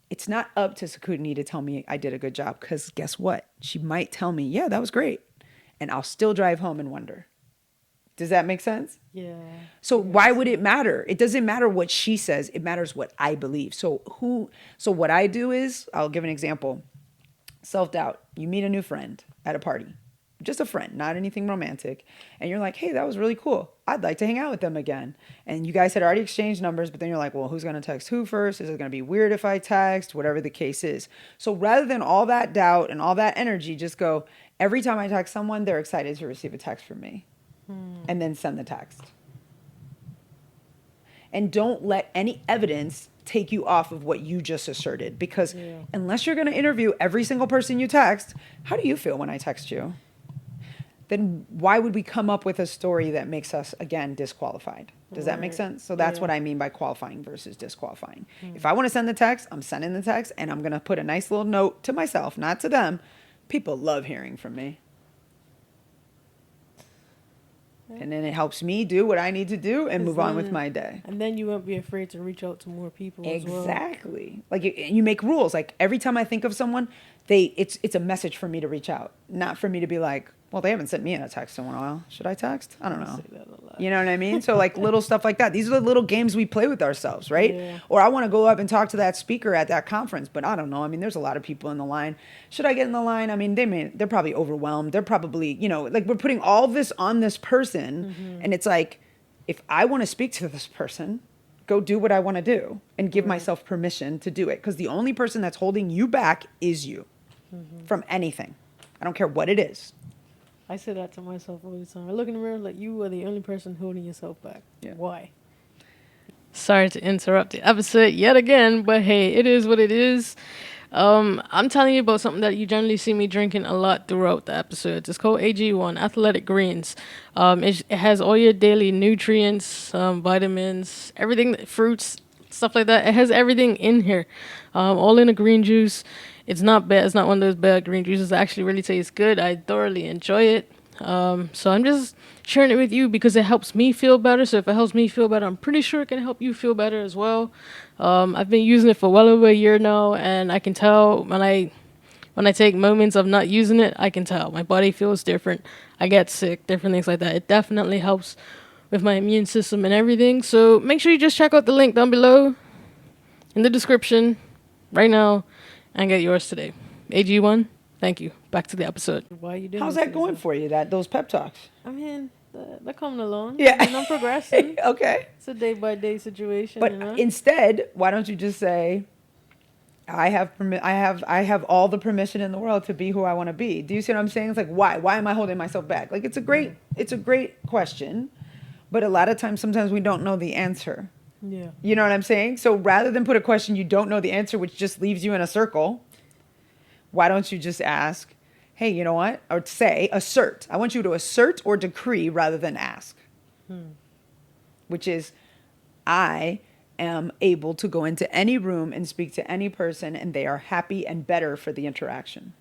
It's not up to Sakutini to tell me I did a good job, because guess what? She might tell me, yeah, that was great. And I'll still drive home and wonder. Does that make sense? Yeah. So why would it matter? It doesn't matter what she says. It matters what I believe. So what I do is, I'll give an example. Self-doubt. You meet a new friend at a party. Just a friend, not anything romantic. And you're like, hey, that was really cool. I'd like to hang out with them again. And you guys had already exchanged numbers, but then you're like, well, who's going to text who first? Is it going to be weird if I text? Whatever the case is. So rather than all that doubt and all that energy, just go, every time I text someone, they're excited to receive a text from me. And then send the text. And don't let any evidence take you off of what you just asserted. Because unless you're going to interview every single person you text, how do you feel when I text you? Then why would we come up with a story that makes us, again, disqualified? Does that make sense? So that's what I mean by qualifying versus disqualifying. If I want to send the text, I'm sending the text, and I'm going to put a nice little note to myself, not to them. People love hearing from me. And then it helps me do what I need to do and move on with my day. And then you won't be afraid to reach out to more people as well. Exactly. Like you make rules. Like every time I think of someone, it's a message for me to reach out, not for me to be like, well, they haven't sent me a text in a while. Should I text? I don't know. Say that a lot. You know what I mean? So like little stuff like that. These are the little games we play with ourselves, right? Yeah. Or I want to go up and talk to that speaker at that conference, but I don't know. I mean, there's a lot of people in the line. Should I get in the line? I mean, they're probably overwhelmed. They're probably, like we're putting all this on this person. And it's like, if I want to speak to this person, go do what I want to do and give myself permission to do it. Because the only person that's holding you back is you from anything. I don't care what it is. I say that to myself all the time. I look in the mirror like you are the only person holding yourself back. Yeah. Why? Sorry to interrupt the episode yet again, but hey, it is what it is. I'm telling you about something that you generally see me drinking a lot throughout the episodes. It's called AG1, Athletic Greens. It has all your daily nutrients, vitamins, everything, fruits, stuff like that. It has everything in here, all in a green juice. It's not bad. It's not one of those bad green juices. It actually really tastes good. I thoroughly enjoy it. So I'm just sharing it with you because it helps me feel better. So if it helps me feel better, I'm pretty sure it can help you feel better as well. I've been using it for well over a year now, and I can tell when I take moments of not using it, I can tell my body feels different. I get sick, different things like that. It definitely helps with my immune system and everything. So make sure you just check out the link down below in the description right now and get yours today. AG1, thank you. Back to the episode. Why are you doing How's that going for you, those pep talks? I mean, they're coming along. Yeah. And I'm progressing. Okay. It's a day-by-day situation. But instead, why don't you just say, I have all the permission in the world to be who I want to be. Do you see what I'm saying? It's like, why? Why am I holding myself back? Like, it's a great question, but a lot of times, sometimes we don't know the answer. Yeah. You know what I'm saying? So rather than put a question you don't know the answer, which just leaves you in a circle, why don't you just ask, hey, you know what? Or say, assert. I want you to assert or decree rather than ask. Which is, I am able to go into any room and speak to any person, and they are happy and better for the interaction.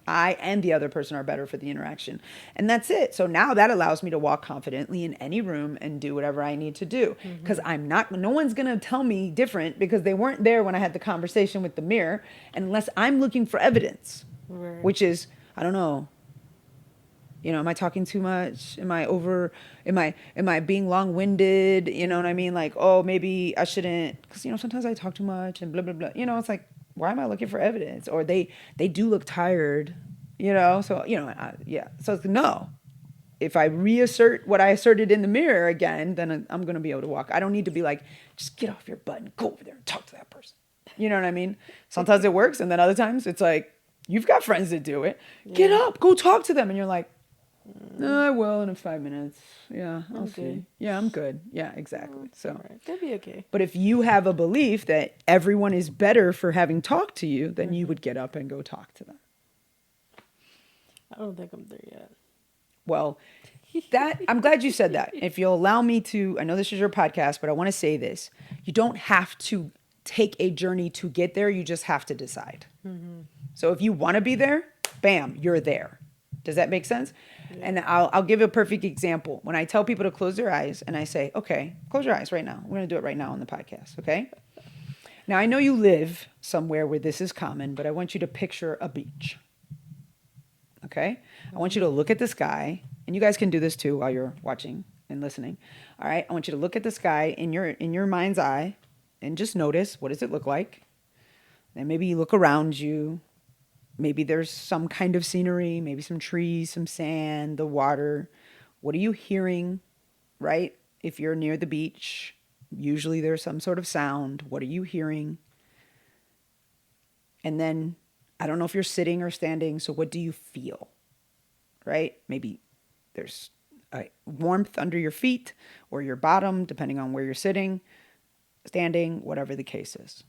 I and the other person are better for the interaction. And that's it. So now that allows me to walk confidently in any room and do whatever I need to do. Because no one's going to tell me different because they weren't there when I had the conversation with the mirror, unless I'm looking for evidence, which is, I don't know. Am I talking too much? Am I being long-winded? You know what I mean? Like, oh, maybe I shouldn't, because, sometimes I talk too much and blah, blah, blah. It's like, why am I looking for evidence? Or they do look tired, so, yeah. So it's no. If I reassert what I asserted in the mirror again, then I'm going to be able to walk. I don't need to be like, just get off your butt and go over there and talk to that person. You know what I mean? Sometimes it works. And then other times it's like, you've got friends that do it. Yeah. Get up, go talk to them. And you're like, No, I will in 5 minutes. Yeah, I'll see. Okay. Yeah, I'm good. Yeah, exactly. All So, right, that'd be okay. but if you have a belief that everyone is better for having talked to you, then you would get up and go talk to them. I don't think I'm there yet. Well, that I'm glad you said that. If you'll allow me to, I know this is your podcast, but I want to say this. You don't have to take a journey to get there. You just have to decide. So if you want to be there, bam, you're there. Does that make sense? Yeah. And I'll give a perfect example. When I tell people to close their eyes and I say, okay, close your eyes right now. We're going to do it right now on the podcast. Okay. Now I know you live somewhere where this is common, but I want you to picture a beach. Okay. I want you to look at the sky, and you guys can do this too while you're watching and listening. All right. I want you to look at the sky in your mind's eye and just notice, what does it look like? And maybe you look around you. Maybe there's some kind of scenery, maybe some trees, some sand, the water. What are you hearing, right? If you're near the beach, usually there's some sort of sound. What are you hearing? And then, I don't know if you're sitting or standing, so what do you feel, right? Maybe there's a warmth under your feet or your bottom, depending on where you're sitting, standing, whatever the case is.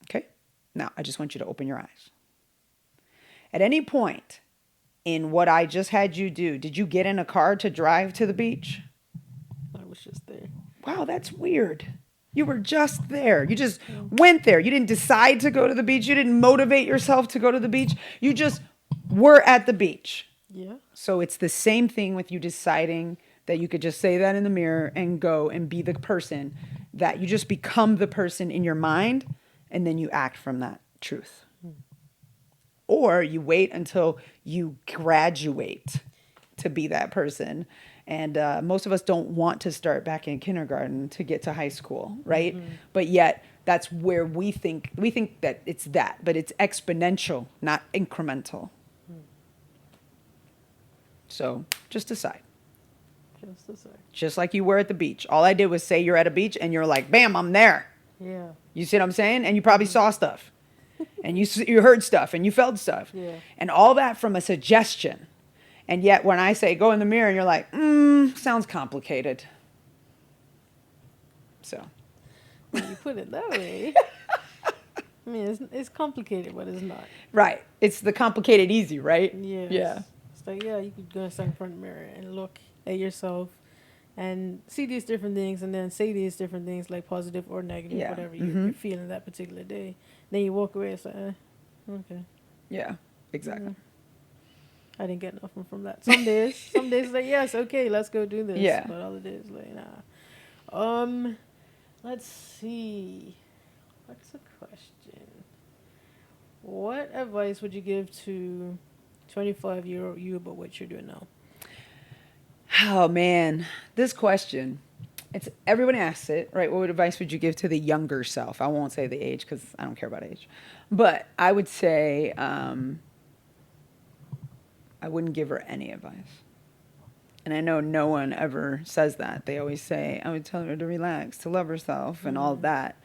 Okay? Now, I just want you to open your eyes. At any point in what I just had you do, did you get in a car to drive to the beach? I was just there. Wow, that's weird. You were just there. You just went there. You didn't decide to go to the beach. You didn't motivate yourself to go to the beach. You just were at the beach. Yeah. So it's the same thing with you deciding that you could just say that in the mirror and go and be the person, that you just become the person in your mind and then you act from that truth. Or you wait until you graduate to be that person. And most of us don't want to start back in kindergarten to get to high school, right? But yet that's where we think that it's that, but it's exponential, not incremental. So just decide. Just a sec. Just like you were at the beach. All I did was say you're at a beach and you're like, bam, I'm there. Yeah. You see what I'm saying? And you probably saw stuff. And you heard stuff and you felt stuff. Yeah. And all that from a suggestion. And yet when I say go in the mirror, you're like, sounds complicated. So. When you put it that way. I mean, it's complicated, but it's not. Right. It's the complicated easy, right? Yes. Yeah. It's like, yeah, you could go and stand in front of the mirror and look at yourself and see these different things and then say these different things, like positive or negative, Yeah. whatever you're feeling that particular day. Then you walk away, it's like, okay. Yeah, exactly. I didn't get nothing from that. Some days it's like, yes, okay, let's go do this. Yeah. But other days, like, nah. Let's see. What's the question? What advice would you give to 25-year-old you about what you're doing now? Oh man, this question. It's everyone asks it, right? What advice would you give to the younger self? I won't say the age because I don't care about age, but I would say I wouldn't give her any advice. And I know no one ever says that. They always say I would tell her to relax, to love herself, and all of that.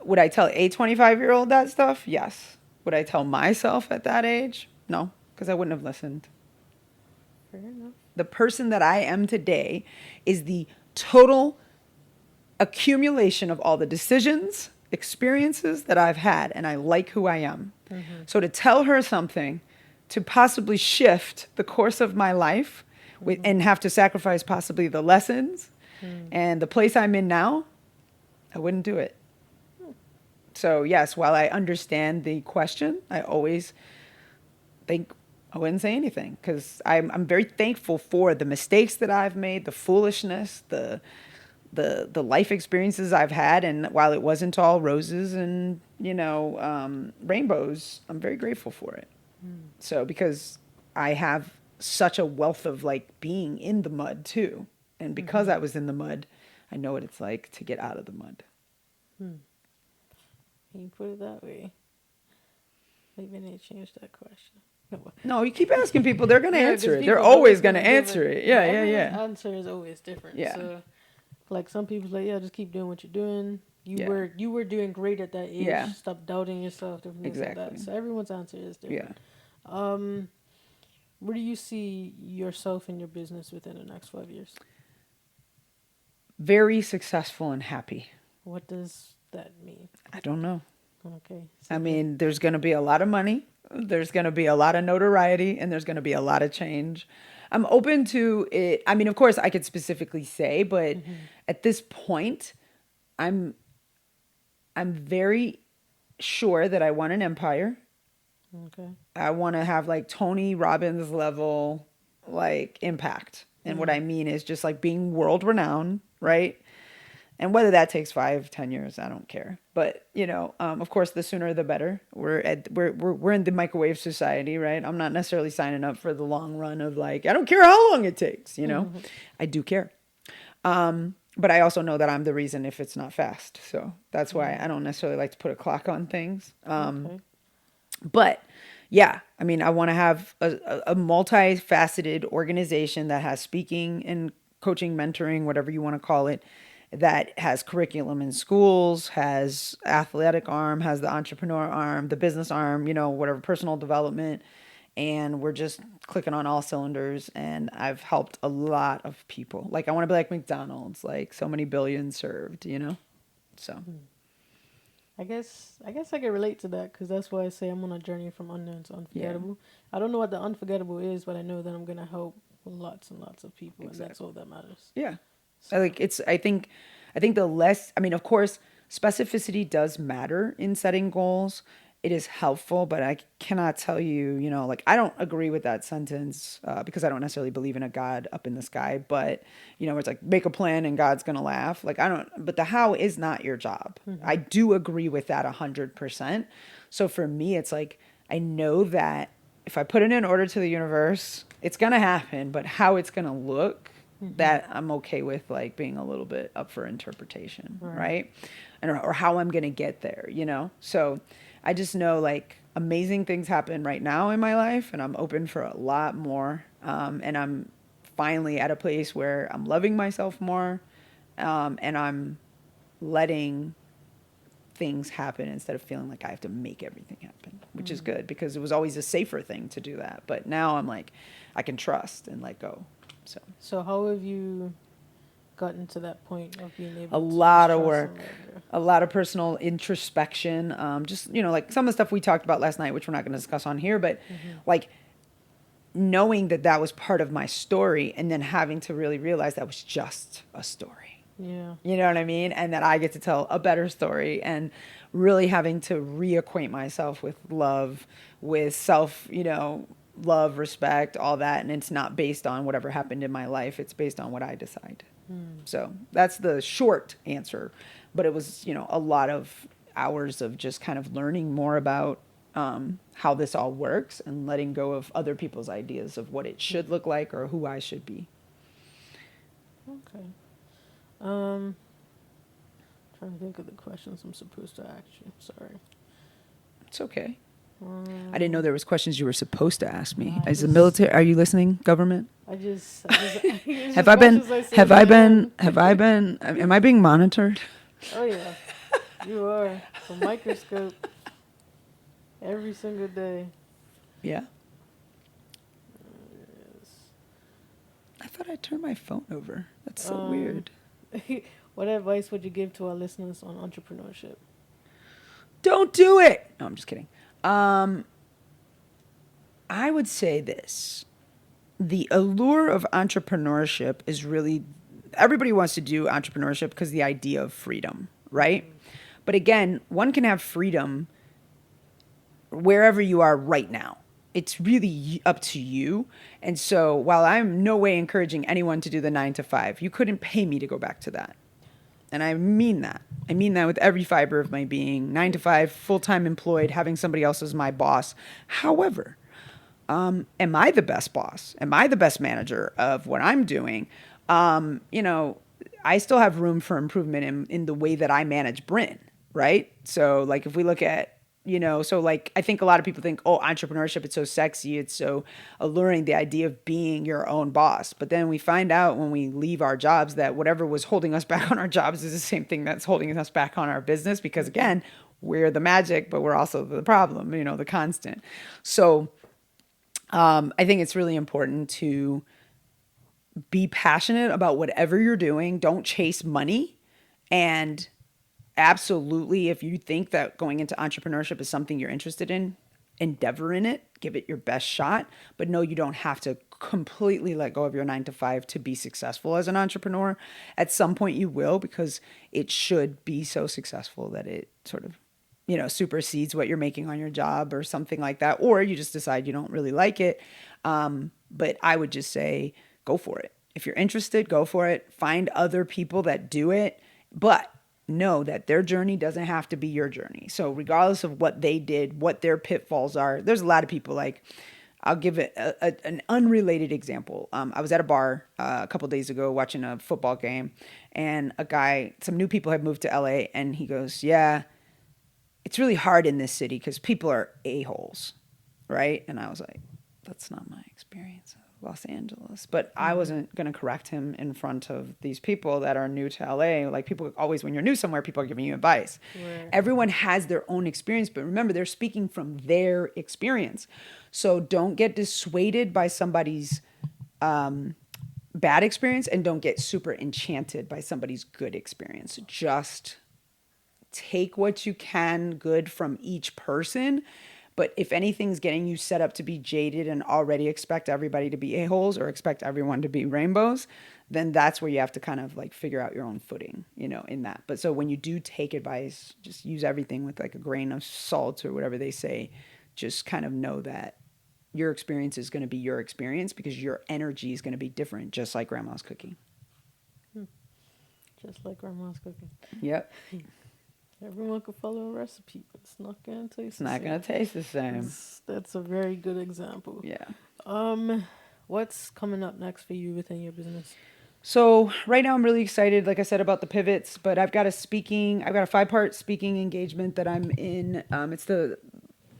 Would I tell a 25-year-old that stuff? Yes. Would I tell myself at that age? No, because I wouldn't have listened. Fair enough. The person that I am today is the total accumulation of all the decisions, experiences that I've had, and I like who I am. So to tell her something to possibly shift the course of my life and have to sacrifice possibly the lessons and the place I'm in now, I wouldn't do it. So yes, while I understand the question, I always think I wouldn't say anything because I'm very thankful for the mistakes that I've made, the foolishness, the life experiences I've had. And while it wasn't all roses and, rainbows, I'm very grateful for it. So because I have such a wealth of being in the mud too. And because I was in the mud, I know what it's like to get out of the mud. You put it that way. Maybe I need to change that question. No, you keep asking people, they're going to answer it. people They're are always going to gonna give answer it. Yeah. Everyone's answer is always different. Yeah. So, like some people's like, yeah, just keep doing what you're doing. Yeah. You were doing great at that age. Yeah. Stop doubting yourself. Different things like that. Exactly. So everyone's answer is different. Yeah. Where do you see yourself and your business within the next 5 years? Very successful and happy. What does that mean? I don't know. Okay. I mean, there's going to be a lot of money, there's going to be a lot of notoriety, and there's going to be a lot of change. I'm open to it. I mean, of course, I could specifically say, but at this point, I'm I'm very sure that I want an empire. Okay. I want to have like Tony Robbins level like impact. And what I mean is just like being world renowned, right? And whether that takes 5, 10 years, I don't care. But of course, the sooner the better. We're in the microwave society, right? I'm not necessarily signing up for the long run of like I don't care how long it takes. I do care, but I also know that I'm the reason if it's not fast. So that's why I don't necessarily like to put a clock on things. Okay. But yeah, I mean, I want to have a multifaceted organization that has speaking and coaching, mentoring, whatever you want to call it, that has curriculum in schools, has athletic arm, has the entrepreneur arm, the business arm, whatever, personal development. And we're just clicking on all cylinders. And I've helped a lot of people. Like, I want to be like McDonald's, like so many billions served. So. I guess I can relate to that because that's why I say I'm on a journey from unknown to unforgettable. I don't know what the unforgettable is, but I know that I'm gonna help lots and lots of people, and that's all that matters. Yeah. So, I think the less, I mean, of course, specificity does matter in setting goals. It is helpful, but I cannot tell you, like I don't agree with that sentence because I don't necessarily believe in a God up in the sky, but where it's like make a plan and God's gonna laugh. Like I don't, but the how is not your job. I do agree with that 100%. So for me, it's like I know that if I put it in order to the universe, it's gonna happen, but how it's gonna look, that I'm okay with like being a little bit up for interpretation, right? And or how I'm gonna get there, So I just know like amazing things happen right now in my life, and I'm open for a lot more. And I'm finally at a place where I'm loving myself more, and I'm letting things happen instead of feeling like I have to make everything happen, which is good because it was always a safer thing to do that. But now I'm like, I can trust and let go. so how have you gotten to that point of being able A to lot of trust work, and let go? a lot of personal introspection. Just, like some of the stuff we talked about last night, which we're not going to discuss on here, but like knowing that that was part of my story and then having to really realize that was just a story. Yeah. You know what I mean? And that I get to tell a better story and really having to reacquaint myself with love, with self, love, respect, all that. And it's not based on whatever happened in my life. It's based on what I decide. So that's the short answer. But it was, a lot of hours of just kind of learning more about how this all works and letting go of other people's ideas of what it should look like or who I should be. Okay. Trying to think of the questions I'm supposed to ask you. Sorry. It's okay. I didn't know there was questions you were supposed to ask me. As the just- military, are you listening, government? I just it's Have just I been? questions say Have in I my been? head. Have I been? Am I being monitored? Oh yeah, you are. A microscope every single day. Yeah. Yes. I thought I turned my phone over. That's so weird. What advice would you give to our listeners on entrepreneurship? Don't do it. No, I'm just kidding. I would say this. The allure of entrepreneurship is really, everybody wants to do entrepreneurship because the idea of freedom, right? But again, one can have freedom wherever you are right now. It's really up to you. And so while I'm no way encouraging anyone to do the 9 to 5, you couldn't pay me to go back to that. And I mean that. I mean that with every fiber of my being. 9 to 5, full-time employed, having somebody else as my boss. However, am I the best boss? Am I the best manager of what I'm doing? I still have room for improvement in the way that I manage Bryn, right? So like if we look at, so like I think a lot of people think, oh, entrepreneurship, it's so sexy, it's so alluring, the idea of being your own boss. But then we find out when we leave our jobs that whatever was holding us back on our jobs is the same thing that's holding us back on our business because again, we're the magic, but we're also the problem, the constant. So I think it's really important to be passionate about whatever you're doing. Don't chase money. And absolutely, if you think that going into entrepreneurship is something you're interested in, endeavor in it, give it your best shot. But no, you don't have to completely let go of your 9 to 5 to be successful as an entrepreneur. At some point, you will, because it should be so successful that it sort of, supersedes what you're making on your job or something like that. Or you just decide you don't really like it. But I would just say, go for it. If you're interested, go for it. Find other people that do it. But know that their journey doesn't have to be your journey. So regardless of what they did, what their pitfalls are, there's a lot of people like, I'll give it an unrelated example. I was at a bar a couple days ago watching a football game, and some new people had moved to LA, and he goes, yeah, it's really hard in this city because people are a-holes, right? And I was like, that's not my experience of Los Angeles. But I wasn't going to correct him in front of these people that are new to LA. Like, people always, when you're new somewhere, people are giving you advice. Right. Everyone has their own experience, but remember, they're speaking from their experience. So don't get dissuaded by somebody's bad experience, and don't get super enchanted by somebody's good experience. Just take what you can good from each person. But if anything's getting you set up to be jaded and already expect everybody to be a-holes or expect everyone to be rainbows, then that's where you have to kind of like figure out your own footing, in that. But so when you do take advice, just use everything with like a grain of salt or whatever they say. Just kind of know that your experience is going to be your experience, because your energy is going to be different, just like grandma's cooking. Just like grandma's cooking. Yep. Everyone can follow a recipe, but it's not going to taste the same. It's not going to taste the same. That's a very good example. Yeah. What's coming up next for you within your business? So right now I'm really excited, like I said, about the pivots, but I've got a 5-part speaking engagement that I'm in. It's the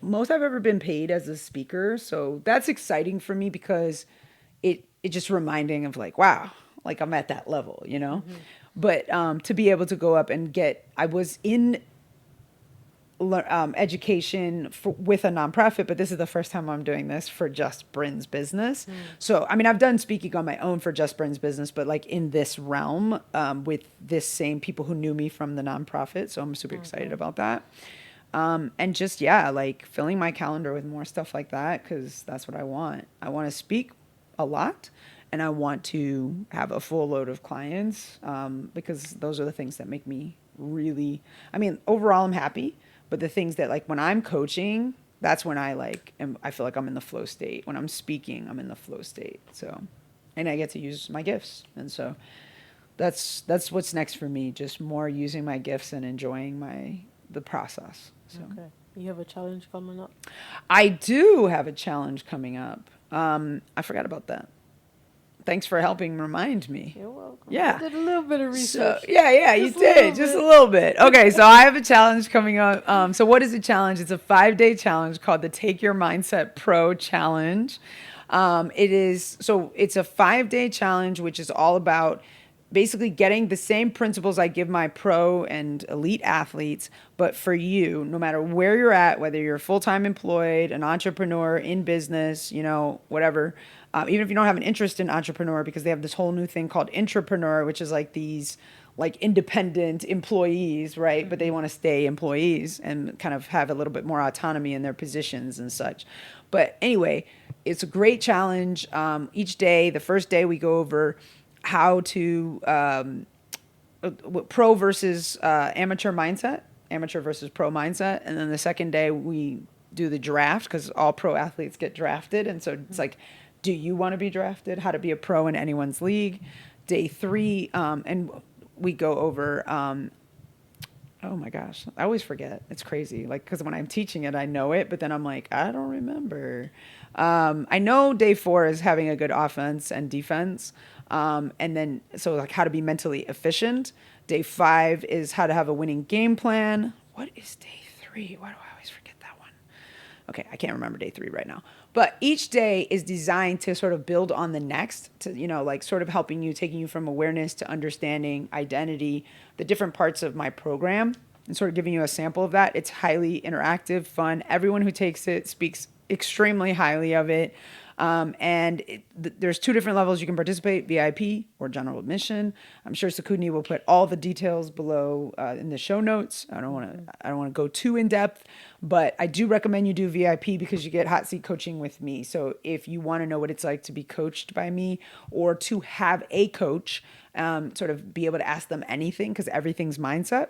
most I've ever been paid as a speaker. So that's exciting for me, because it just reminding of like, wow, like I'm at that level, Mm-hmm. But to be able to go up and I was in education with a nonprofit, but this is the first time I'm doing this for Just Bryn's business. So, I mean, I've done speaking on my own for Just Bryn's business, but like in this realm with this same people who knew me from the nonprofit. So I'm super excited about that. And just, like filling my calendar with more stuff like that, because that's what I want. I want to speak a lot. And I want to have a full load of clients, because those are the things that make me really, overall I'm happy, but the things that like when I'm coaching, that's when I feel like I'm in the flow state. When I'm speaking, I'm in the flow state. So, and I get to use my gifts. And so that's what's next for me. Just more using my gifts and enjoying the process. So. Okay. You have a challenge coming up? I do have a challenge coming up. I forgot about that. Thanks for helping remind me. You're welcome. Yeah. I did a little bit of research. So, you did. Just a little bit. Okay, so I have a challenge coming up. So what is a challenge? It's a 5-day challenge called the Take Your Mindset Pro Challenge. It's a 5-day challenge, which is all about basically getting the same principles I give my pro and elite athletes, but for you, no matter where you're at, whether you're full-time employed, an entrepreneur, in business, whatever, even if you don't have an interest in entrepreneur, because they have this whole new thing called intrapreneur, which is like these like independent employees, right? But they want to stay employees and kind of have a little bit more autonomy in their positions and such. But anyway, it's a great challenge. Each day, the first day we go over how to pro versus amateur mindset, amateur versus pro mindset. And then the second day we do the draft, because all pro athletes get drafted. And so it's like, do you want to be drafted? How to be a pro in anyone's league. Day 3, and we go over, oh my gosh, I always forget. It's crazy. Like, because when I'm teaching it, I know it, but then I'm like, I don't remember. I know day 4 is having a good offense and defense. And then, so like how to be mentally efficient. Day 5 is how to have a winning game plan. What is day 3? Why do I always forget that one? Okay, I can't remember day 3 right now. But each day is designed to sort of build on the next, to, like sort of helping you, taking you from awareness to understanding, identity, the different parts of my program, and sort of giving you a sample of that. It's highly interactive, fun. Everyone who takes it speaks extremely highly of it. There's two different levels you can participate: VIP or general admission. I'm sure Sakuni will put all the details below in the show notes. I don't want to go too in depth, but I do recommend you do VIP because you get hot seat coaching with me. So if you want to know what it's like to be coached by me or to have a coach, sort of be able to ask them anything, because everything's mindset.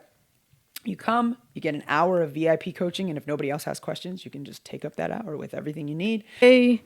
You come, you get an hour of VIP coaching, and if nobody else has questions, you can just take up that hour with everything you need. Hey,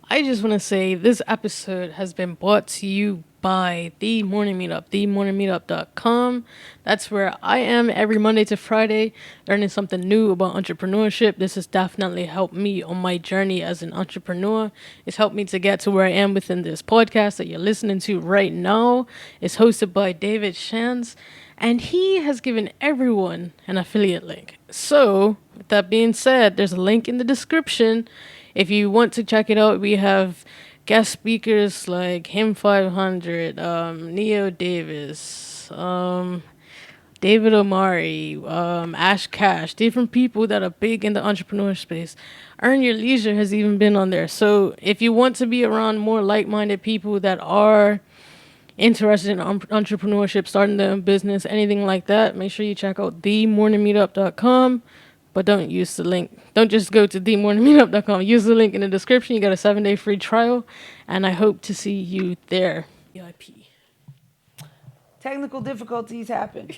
I just want to say this episode has been brought to you by The Morning Meetup, themorningmeetup.com. That's where I am every Monday to Friday, learning something new about entrepreneurship. This has definitely helped me on my journey as an entrepreneur. It's helped me to get to where I am within this podcast that you're listening to right now. It's hosted by David Shands, and he has given everyone an affiliate link. So, with that being said, there's a link in the description. If you want to check it out, we have guest speakers like Him 500, Neo Davis, David Omari, Ash Cash, different people that are big in the entrepreneur space. Earn Your Leisure has even been on there. So if you want to be around more like-minded people that are interested in entrepreneurship, starting their own business, anything like that, make sure you check out themorningmeetup.com. But don't use the link. Don't just go to themorningmeetup.com. Use the link in the description. You got a 7-day free trial. And I hope to see you there. VIP. Technical difficulties happen.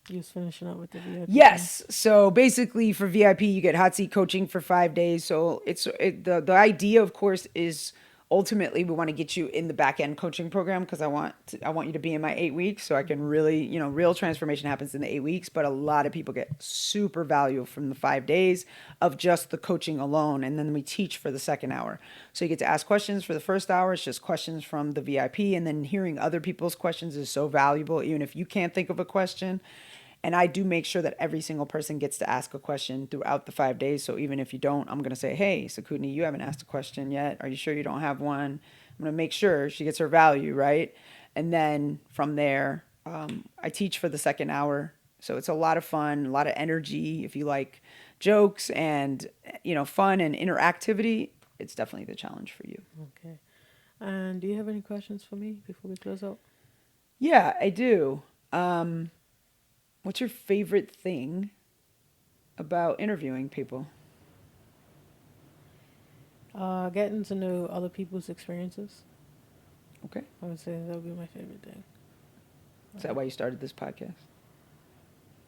You was finishing up with the VIP. Yes. So basically for VIP, you get hot seat coaching for 5 days. So the idea, of course, is ultimately we want to get you in the back end coaching program, because I want you to be in my 8 weeks so I can really, real transformation happens in the 8 weeks. But a lot of people get super value from the 5 days of just the coaching alone. And then we teach for the second hour. So you get to ask questions for the first hour. It's just questions from the VIP. And then hearing other people's questions is so valuable, even if you can't think of a question. And I do make sure that every single person gets to ask a question throughout the 5 days. So even if you don't, I'm going to say, hey, Sakuni, you haven't asked a question yet. Are you sure you don't have one? I'm going to make sure she gets her value, right? And then from there, I teach for the second hour. So it's a lot of fun, a lot of energy. If you like jokes and, fun and interactivity, it's definitely the challenge for you. Okay. And do you have any questions for me before we close out? Yeah, I do. What's your favorite thing about interviewing people? Getting to know other people's experiences. Okay. I would say that would be my favorite thing. Is that why you started this podcast?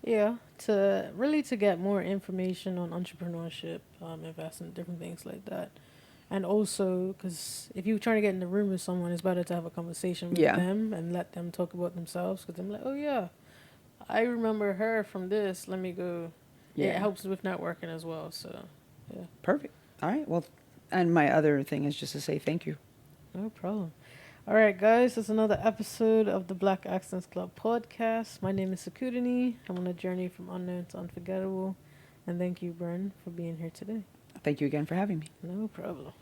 Yeah, to get more information on entrepreneurship, investing, different things like that. And also, because if you're trying to get in the room with someone, it's better to have a conversation with them and let them talk about themselves. Because I'm like, oh yeah, I remember her from this. Let me go. Yeah. It helps with networking as well. So, yeah. Perfect. All right. Well, and my other thing is just to say thank you. No problem. All right, guys. It's another episode of the Black Accents Club podcast. My name is Sakudini. I'm on a journey from unknown to unforgettable. And thank you, Bryn, for being here today. Thank you again for having me. No problem.